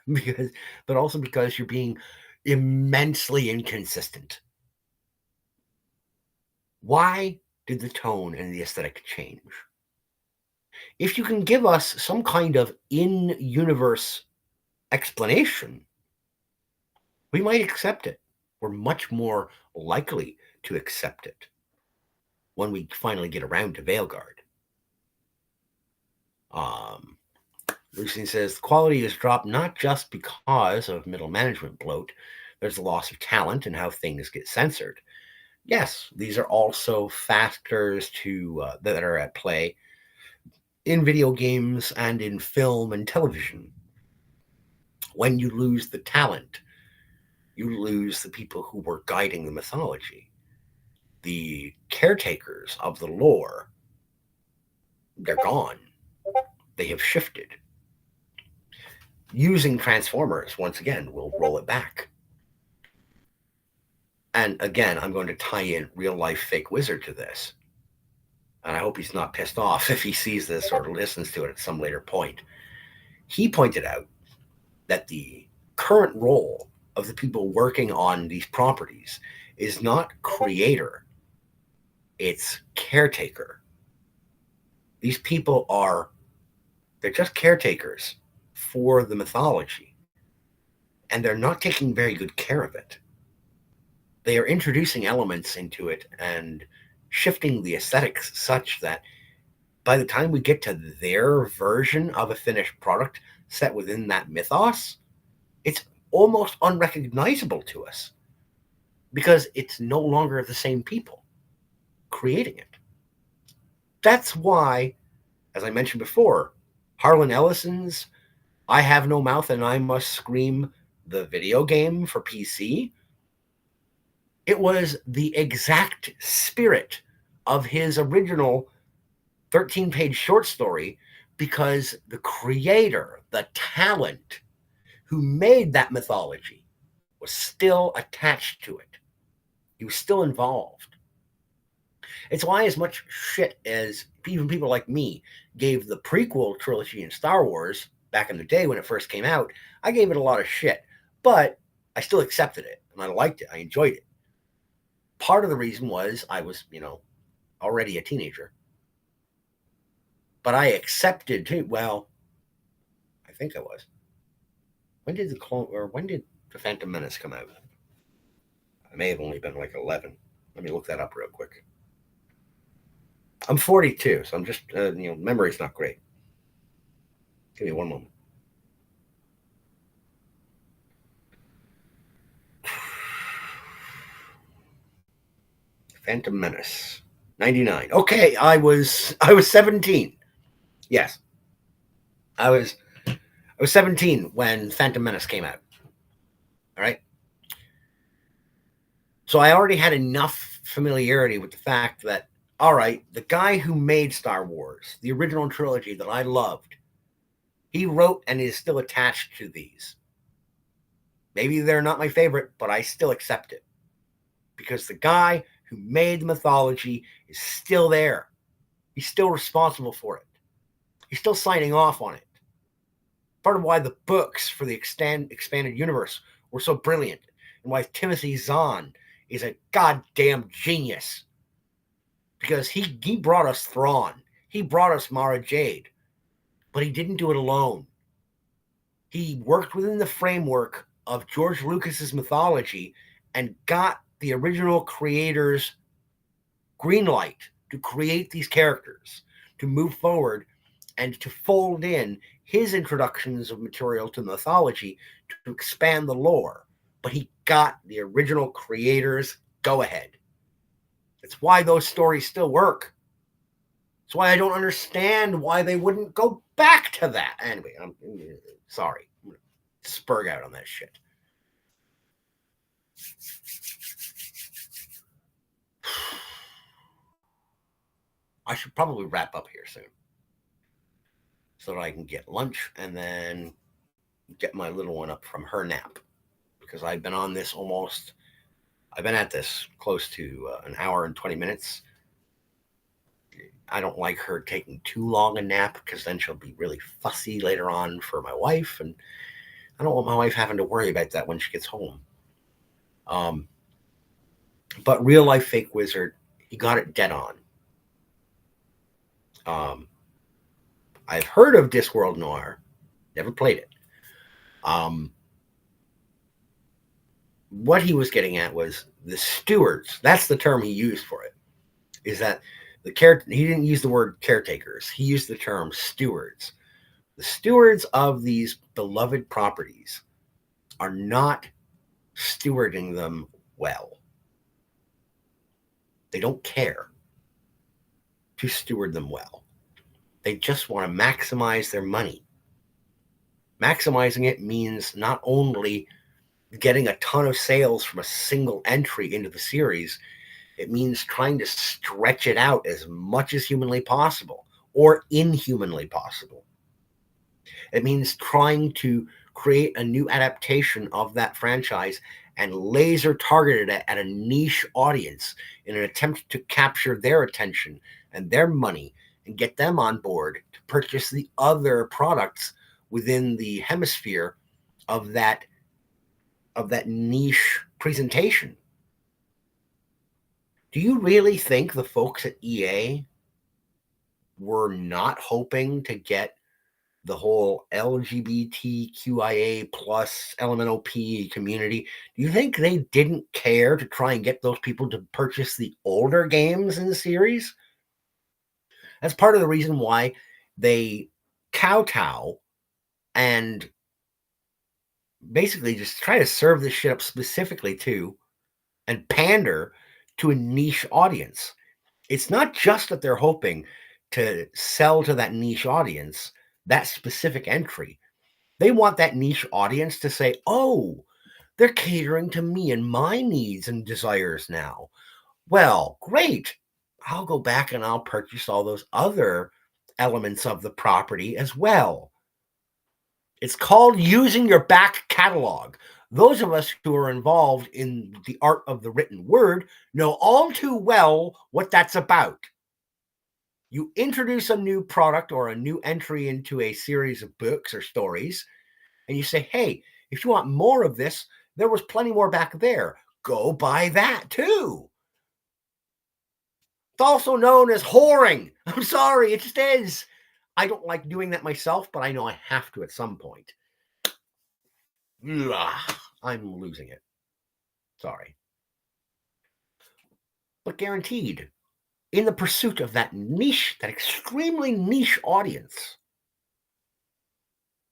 but also because you're being immensely inconsistent. Why did the tone and the aesthetic change? If you can give us some kind of in-universe explanation, we might accept it. We're much more likely to accept it when we finally get around to Veilguard. Lucian says, the quality has dropped not just because of middle management bloat. There's a loss of talent and how things get censored. Yes, these are also factors that are at play in video games and in film and television. When you lose the talent, you lose the people who were guiding the mythology. The caretakers of the lore, they're gone. They have shifted. Using Transformers, once again, we'll roll it back. And again, I'm going to tie in real life fake wizard to this. And I hope he's not pissed off if he sees this or listens to it at some later point. He pointed out that the current role of the people working on these properties is not creator, it's caretaker. These people they're just caretakers for the mythology, and they're not taking very good care of it. They are introducing elements into it and shifting the aesthetics such that by the time we get to their version of a finished product set within that mythos, it's almost unrecognizable to us because it's no longer the same people creating it. That's why, as I mentioned before, Harlan Ellison's I Have No Mouth and I Must Scream, the video game for PC, it was the exact spirit of his original 13-page short story because the creator, the talent who made that mythology was still attached to it. He was still involved. It's why as much shit as even people like me gave the prequel trilogy in Star Wars back in the day when it first came out, I gave it a lot of shit, but I still accepted it. and I liked it. I enjoyed it. Part of the reason was I was, already a teenager. But I accepted too. Well, I think I was. When did the Phantom Menace come out? I may have only been like 11. Let me look that up real quick. I'm 42, so I'm just, memory's not great. Give me one moment. Phantom Menace, 99. Okay, I was 17. Yes, I was 17 when Phantom Menace came out. All right. So I already had enough familiarity with the fact that, all right, the guy who made Star Wars, the original trilogy that I loved, he wrote and is still attached to these. Maybe they're not my favorite, but I still accept it. Because the guy who made the mythology is still there. He's still responsible for it. He's still signing off on it. Part of why the books for the expanded universe were so brilliant, and why Timothy Zahn is a goddamn genius. Because he brought us Thrawn. He brought us Mara Jade. But he didn't do it alone. He worked within the framework of George Lucas's mythology and got the original creators green light to create these characters, to move forward and to fold in his introductions of material to mythology to expand the lore. But he got the original creators go ahead. It's why those stories still work. It's why I don't understand why they wouldn't go back to that. Anyway, I'm sorry. I'm going to spurg out on that shit. I should probably wrap up here soon so that I can get lunch and then get my little one up from her nap, because I've been on this I've been at this close to an hour and 20 minutes. I don't like her taking too long a nap, because then she'll be really fussy later on for my wife, and I don't want my wife having to worry about that when she gets home. But Real Life Fake Wizard, he got it dead on. I've heard of Discworld Noir, never played it. What he was getting at was the stewards. That's the term he used for it. Is that he didn't use the word caretakers. He used the term stewards. The stewards of these beloved properties are not stewarding them well. They don't care to steward them well. They just want to maximize their money. Maximizing it means not only getting a ton of sales from a single entry into the series, it means trying to stretch it out as much as humanly possible, or inhumanly possible. It means trying to create a new adaptation of that franchise and laser target it at a niche audience in an attempt to capture their attention and their money and get them on board to purchase the other products within the hemisphere of that niche presentation. Do you really think the folks at EA were not hoping to get the whole LGBTQIA plus LMNOP community? Do you think they didn't care to try and get those people to purchase the older games in the series? That's part of the reason why they kowtow and basically just try to serve this shit up specifically to and pander to a niche audience. It's not just that they're hoping to sell to that niche audience that specific entry. They want that niche audience to say, oh, they're catering to me and my needs and desires now. Well, great. I'll go back and I'll purchase all those other elements of the property as well. It's called using your back catalog. Those of us who are involved in the art of the written word know all too well what that's about. You introduce a new product or a new entry into a series of books or stories, and you say, hey, if you want more of this, There was plenty more back there. Go buy that too. It's also known as whoring. I'm sorry, it just is. I don't like doing that myself, but I know I have to at some point. Ugh, I'm losing it. Sorry. But guaranteed, in the pursuit of that niche, that extremely niche audience,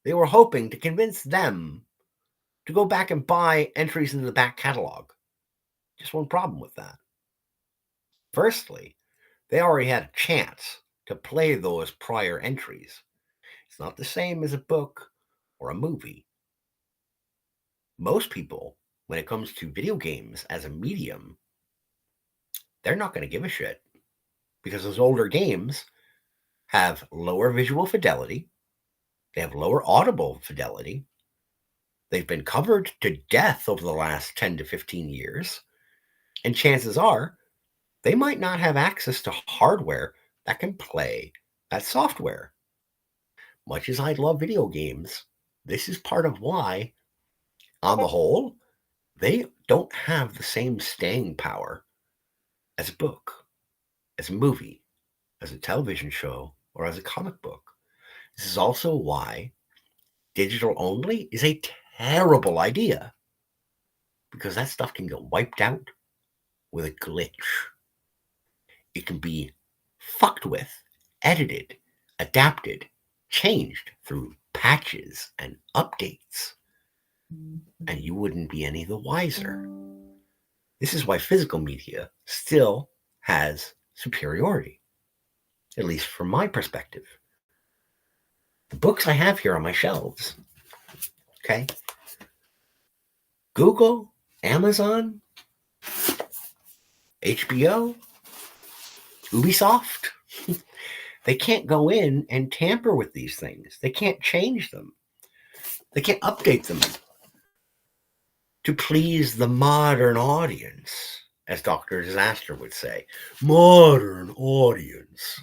they were hoping to convince them to go back and buy entries into the back catalog. Just one problem with that. Firstly, they already had a chance to play those prior entries. It's not the same as a book or a movie. Most people, when it comes to video games as a medium, they're not going to give a shit because those older games have lower visual fidelity, they have lower audible fidelity, they've been covered to death over the last 10 to 15 years, and chances are they might not have access to hardware that can play that software. Much as I love video games, this is part of why, on the whole, they don't have the same staying power as a book, as a movie, as a television show, or as a comic book. This is also why digital only is a terrible idea, because that stuff can get wiped out with a glitch. It can be fucked with, edited, adapted, changed through patches and updates, and you wouldn't be any the wiser. This is why physical media still has superiority, at least from my perspective. The books I have here on my shelves, okay? Google, Amazon, HBO, Ubisoft, they can't go in and tamper with these things. They can't change them. They can't update them to please the modern audience, as Dr. Disaster would say. Modern audience.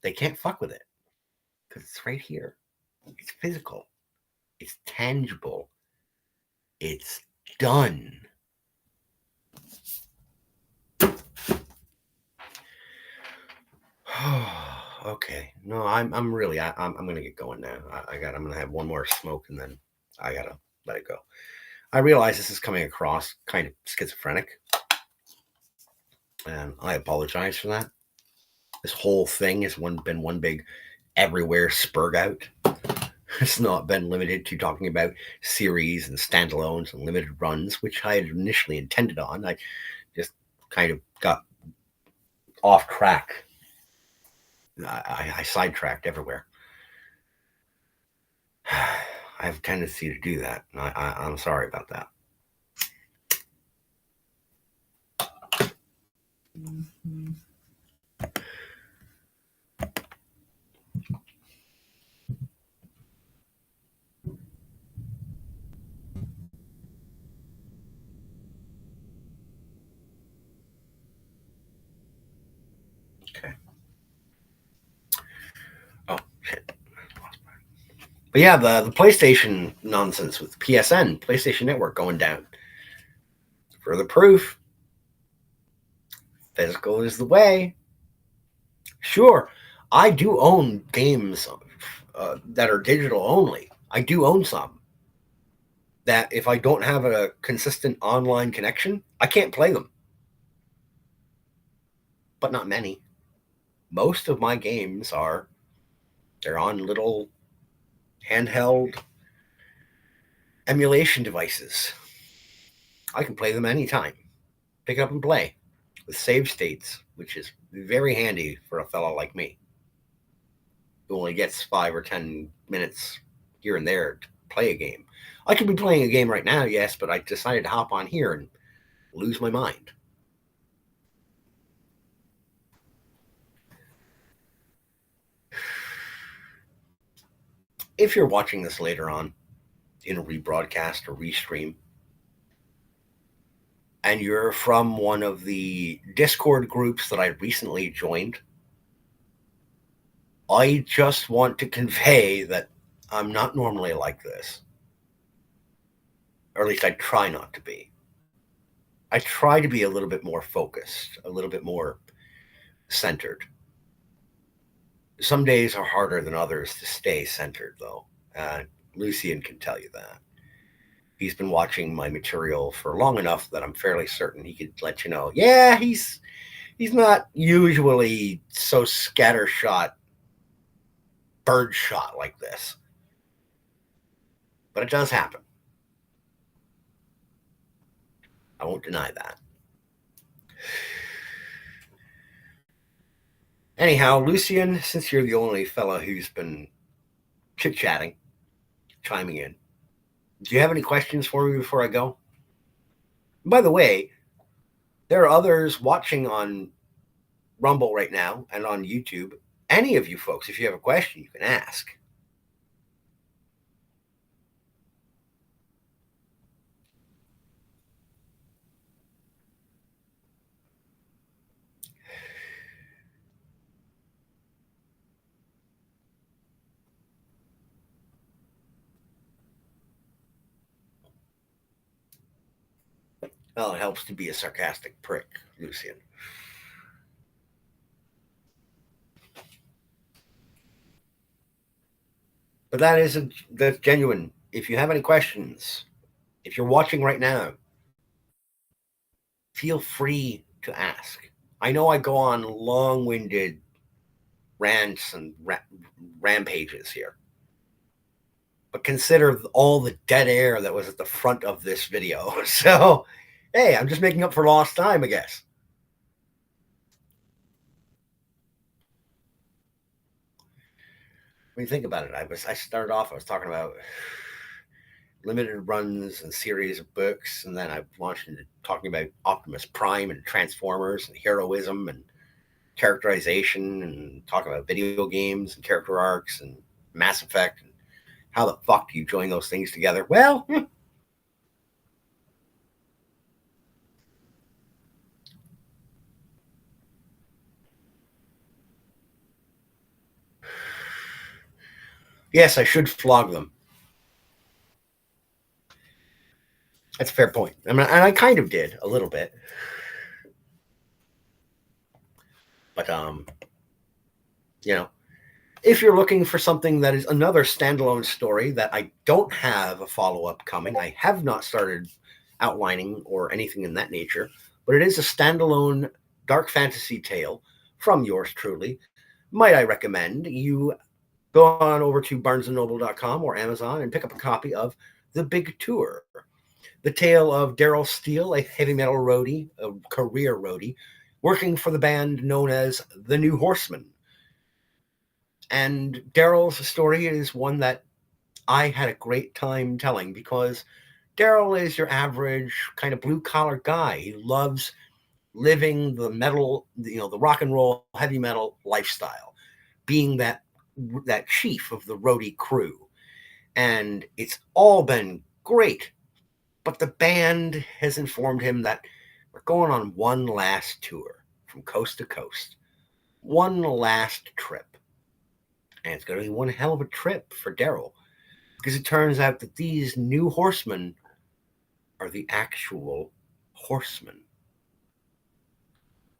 They can't fuck with it because it's right here. It's physical. It's tangible. It's done. Okay. No, I'm gonna get going now. I'm gonna have one more smoke and then I gotta let it go. I realize this is coming across kind of schizophrenic, and I apologize for that. This whole thing has been one big everywhere spurg out. It's not been limited to talking about series and standalones and limited runs, which I had initially intended on. I just kind of got off track. I sidetracked everywhere. I have a tendency to do that. I'm sorry about that. Okay. Oh, shit. But yeah, the PlayStation nonsense with PSN, PlayStation Network going down. Further proof. Physical is the way. Sure, I do own games that are digital only. I do own some that if I don't have a consistent online connection, I can't play them. But not many. Most of my games they're on little handheld emulation devices. I can play them anytime. Pick up and play with save states, which is very handy for a fellow like me who only gets 5 or 10 minutes here and there to play a game. I could be playing a game right now, yes, but I decided to hop on here and lose my mind. If you're watching this later on in a rebroadcast or restream, and you're from one of the Discord groups that I recently joined, I just want to convey that I'm not normally like this. or at least I try not to be. I try to be a little bit more focused, a little bit more centered. Some days are harder than others to stay centered, though. Lucian can tell you that. He's been watching my material for long enough that I'm fairly certain he could let you know. Yeah, he's not usually so scattershot, birdshot like this, but it does happen. I won't deny that. Anyhow, Lucian, since you're the only fella who's been chit chatting, chiming in, do you have any questions for me before I go? By the way, there are others watching on Rumble right now and on YouTube. Any of you folks, if you have a question, you can ask. Well, it helps to be a sarcastic prick, Lucian. But that's genuine. If you have any questions, if you're watching right now, feel free to ask. I know I go on long-winded rants and rampages here, but consider all the dead air that was at the front of this video. So, hey, I'm just making up for lost time, I guess. When you think about it, I started off, I was talking about limited runs and series of books, and then I launched into talking about Optimus Prime and Transformers and heroism and characterization, and talking about video games and character arcs and Mass Effect and how the fuck do you join those things together? Well, yes, I should flog them. That's a fair point. I mean, and I kind of did a little bit, but you know, if you're looking for something that is another standalone story that I don't have a follow up coming, I have not started outlining or anything in that nature, but it is a standalone dark fantasy tale from yours truly. Might I recommend you go on over to barnesandnoble.com or Amazon and pick up a copy of The Big Tour, the tale of Daryl Steele, a heavy metal roadie, a career roadie, working for the band known as The New Horsemen. And Daryl's story is one that I had a great time telling because Daryl is your average kind of blue collar guy. He loves living the metal, the rock and roll, heavy metal lifestyle, being that chief of the roadie crew. And it's all been great. But the band has informed him that we're going on one last tour from coast to coast, one last trip. And it's going to be one hell of a trip for Daryl because it turns out that these new horsemen are the actual horsemen.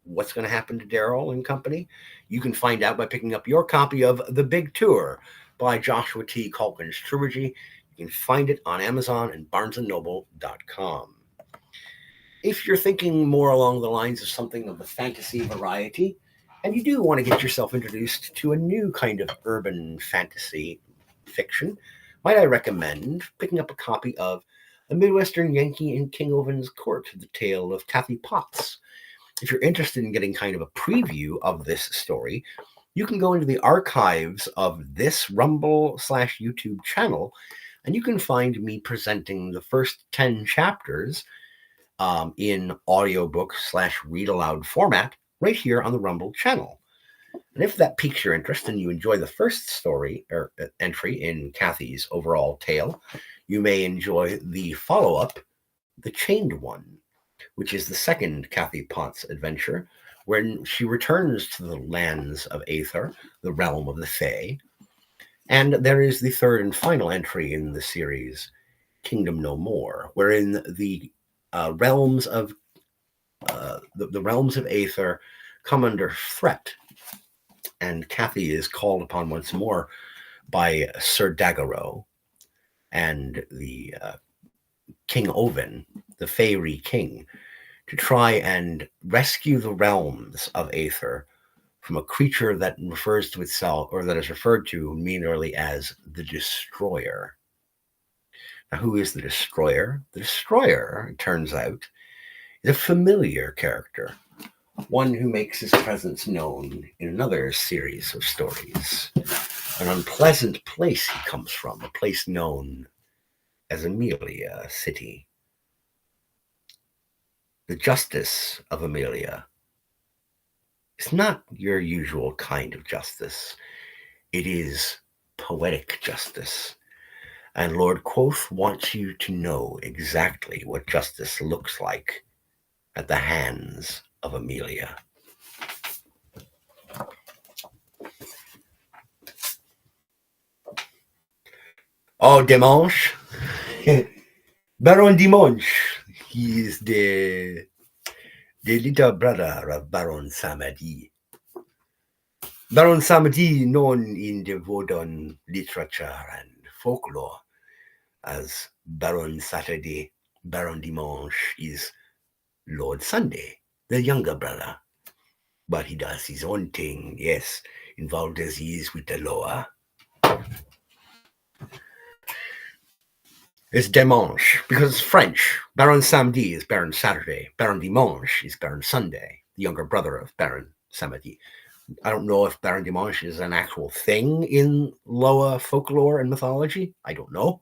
What's going to happen to Daryl and company? You can find out by picking up your copy of The Big Tour by Joshua T. Calkins Trilogy. You can find it on Amazon and barnesandnoble.com. If you're thinking more along the lines of something of the fantasy variety, and you do want to get yourself introduced to a new kind of urban fantasy fiction, might I recommend picking up a copy of A Midwestern Yankee in King Owen's Court, the tale of Kathy Potts. If you're interested in getting kind of a preview of this story, you can go into the archives of this Rumble/YouTube channel, and you can find me presenting the first 10 chapters in audiobook/read aloud format right here on the Rumble channel. And if that piques your interest and you enjoy the first story or entry in Kathy's overall tale, you may enjoy the follow-up, The Chained One, which is the second Kathy Potts adventure, when she returns to the lands of Aether, the realm of the Fae. And there is the third and final entry in the series, Kingdom No More, wherein the realms of the realms of Aether come under threat, and Cathy is called upon once more by Sir Daggero and the King Oven, the Fairy King, to try and rescue the realms of Aether from a creature that refers to itself, or that is referred to merely as the Destroyer. Now, who is the Destroyer? The Destroyer, it turns out, is a familiar character, one who makes his presence known in another series of stories. An unpleasant place he comes from, a place known as Amelia City. The justice of Amelia is not your usual kind of justice. It is poetic justice. And Lord Quoth wants you to know exactly what justice looks like at the hands of Amelia. Oh, Dimanche. Baron Dimanche. He is the little brother of Baron Samedi. Baron Samedi, known in the Vaudon literature and folklore as Baron Saturday, Baron Dimanche is Lord Sunday, the younger brother. But he does his own thing, yes, involved as he is with the law. It's Dimanche, because it's French. Baron Samedi is Baron Saturday. Baron Dimanche is Baron Sunday, the younger brother of Baron Samedi. I don't know if Baron Dimanche is an actual thing in Loa folklore and mythology. I don't know,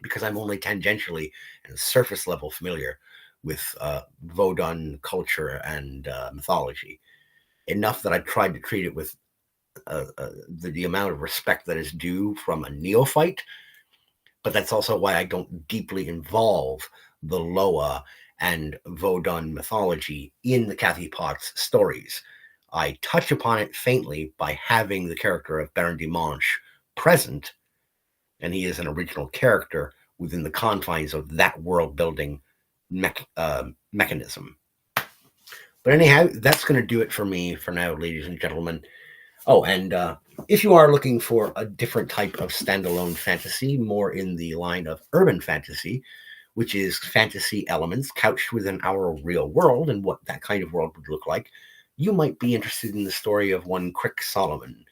because I'm only tangentially and surface level familiar with Vaudon culture and mythology. Enough that I've tried to treat it with the amount of respect that is due from a neophyte. But that's also why I don't deeply involve the Loa and Vaudon mythology in the Cathy Potts stories. I touch upon it faintly by having the character of Baron Dimanche present, and he is an original character within the confines of that world-building mechanism. But anyhow, that's going to do it for me for now, ladies and gentlemen. Oh, and if you are looking for a different type of standalone fantasy, more in the line of urban fantasy, which is fantasy elements couched within our real world and what that kind of world would look like, you might be interested in the story of one Crick Solomon.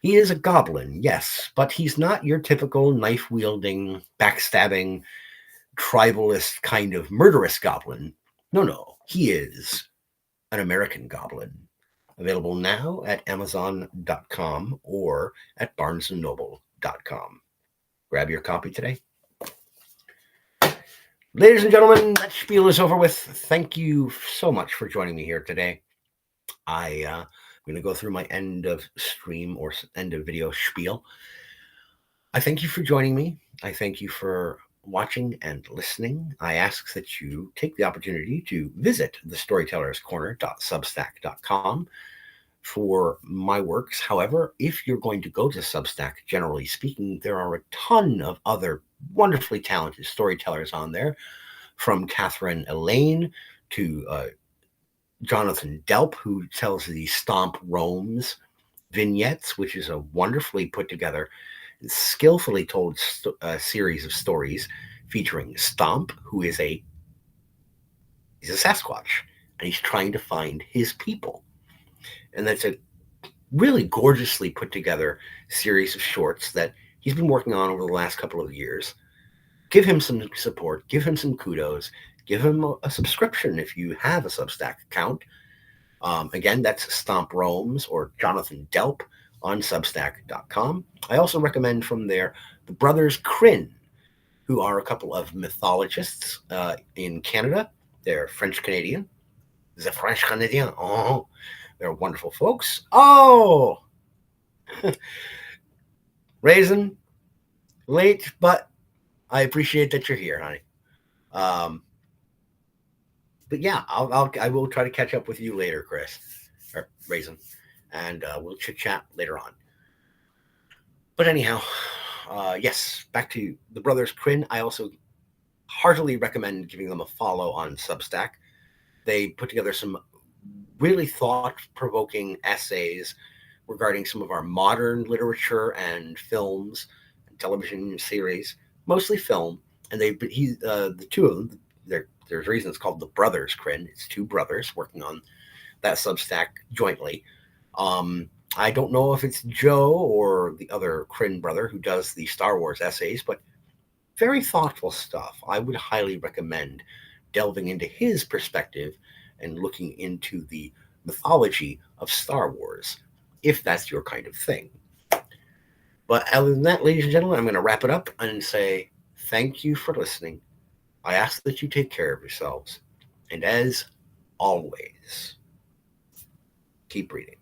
He is a goblin, yes, but he's not your typical knife-wielding, backstabbing, tribalist kind of murderous goblin. No, he is an American goblin. Available now at Amazon.com or at BarnesandNoble.com. Grab your copy today. Ladies and gentlemen, that spiel is over with. Thank you so much for joining me here today. I'm going to go through my end of stream or end of video spiel. I thank you for joining me. I thank you for watching and listening. I ask that you take the opportunity to visit thestorytellerscorner.substack.com for my works. However, if you're going to go to Substack, generally speaking, there are a ton of other wonderfully talented storytellers on there, from Catherine Elaine to Jonathan Delp, who tells the Stomp Roams vignettes, which is a wonderfully put together, skillfully told series of stories featuring Stomp, who is he's a Sasquatch, and he's trying to find his people. And that's a really gorgeously put together series of shorts that he's been working on over the last couple of years. Give him some support, give him some kudos, give him a subscription if you have a Substack account. Again, that's Stomp Roams or Jonathan Delp on Substack.com. I also recommend from there the Brothers Crin, who are a couple of mythologists in Canada. They're French-Canadian. The French-Canadian. Oh, they're wonderful folks. Oh! Raisin, late, but I appreciate that you're here, honey. But yeah, I will try to catch up with you later, Chris, or Raisin, and we'll chit chat later on. But anyhow, yes, back to the Brothers Quinn. I also heartily recommend giving them a follow on Substack. They put together some really thought-provoking essays regarding some of our modern literature and films and television series, mostly film. And the two of them, there's a reason it's called the Brothers Quinn. It's two brothers working on that Substack jointly. I don't know if it's Joe or the other Quinn brother who does the Star Wars essays, but very thoughtful stuff. I would highly recommend delving into his perspective and looking into the mythology of Star Wars, if that's your kind of thing. But other than that, ladies and gentlemen, I'm going to wrap it up and say thank you for listening. I ask that you take care of yourselves. And as always, keep reading.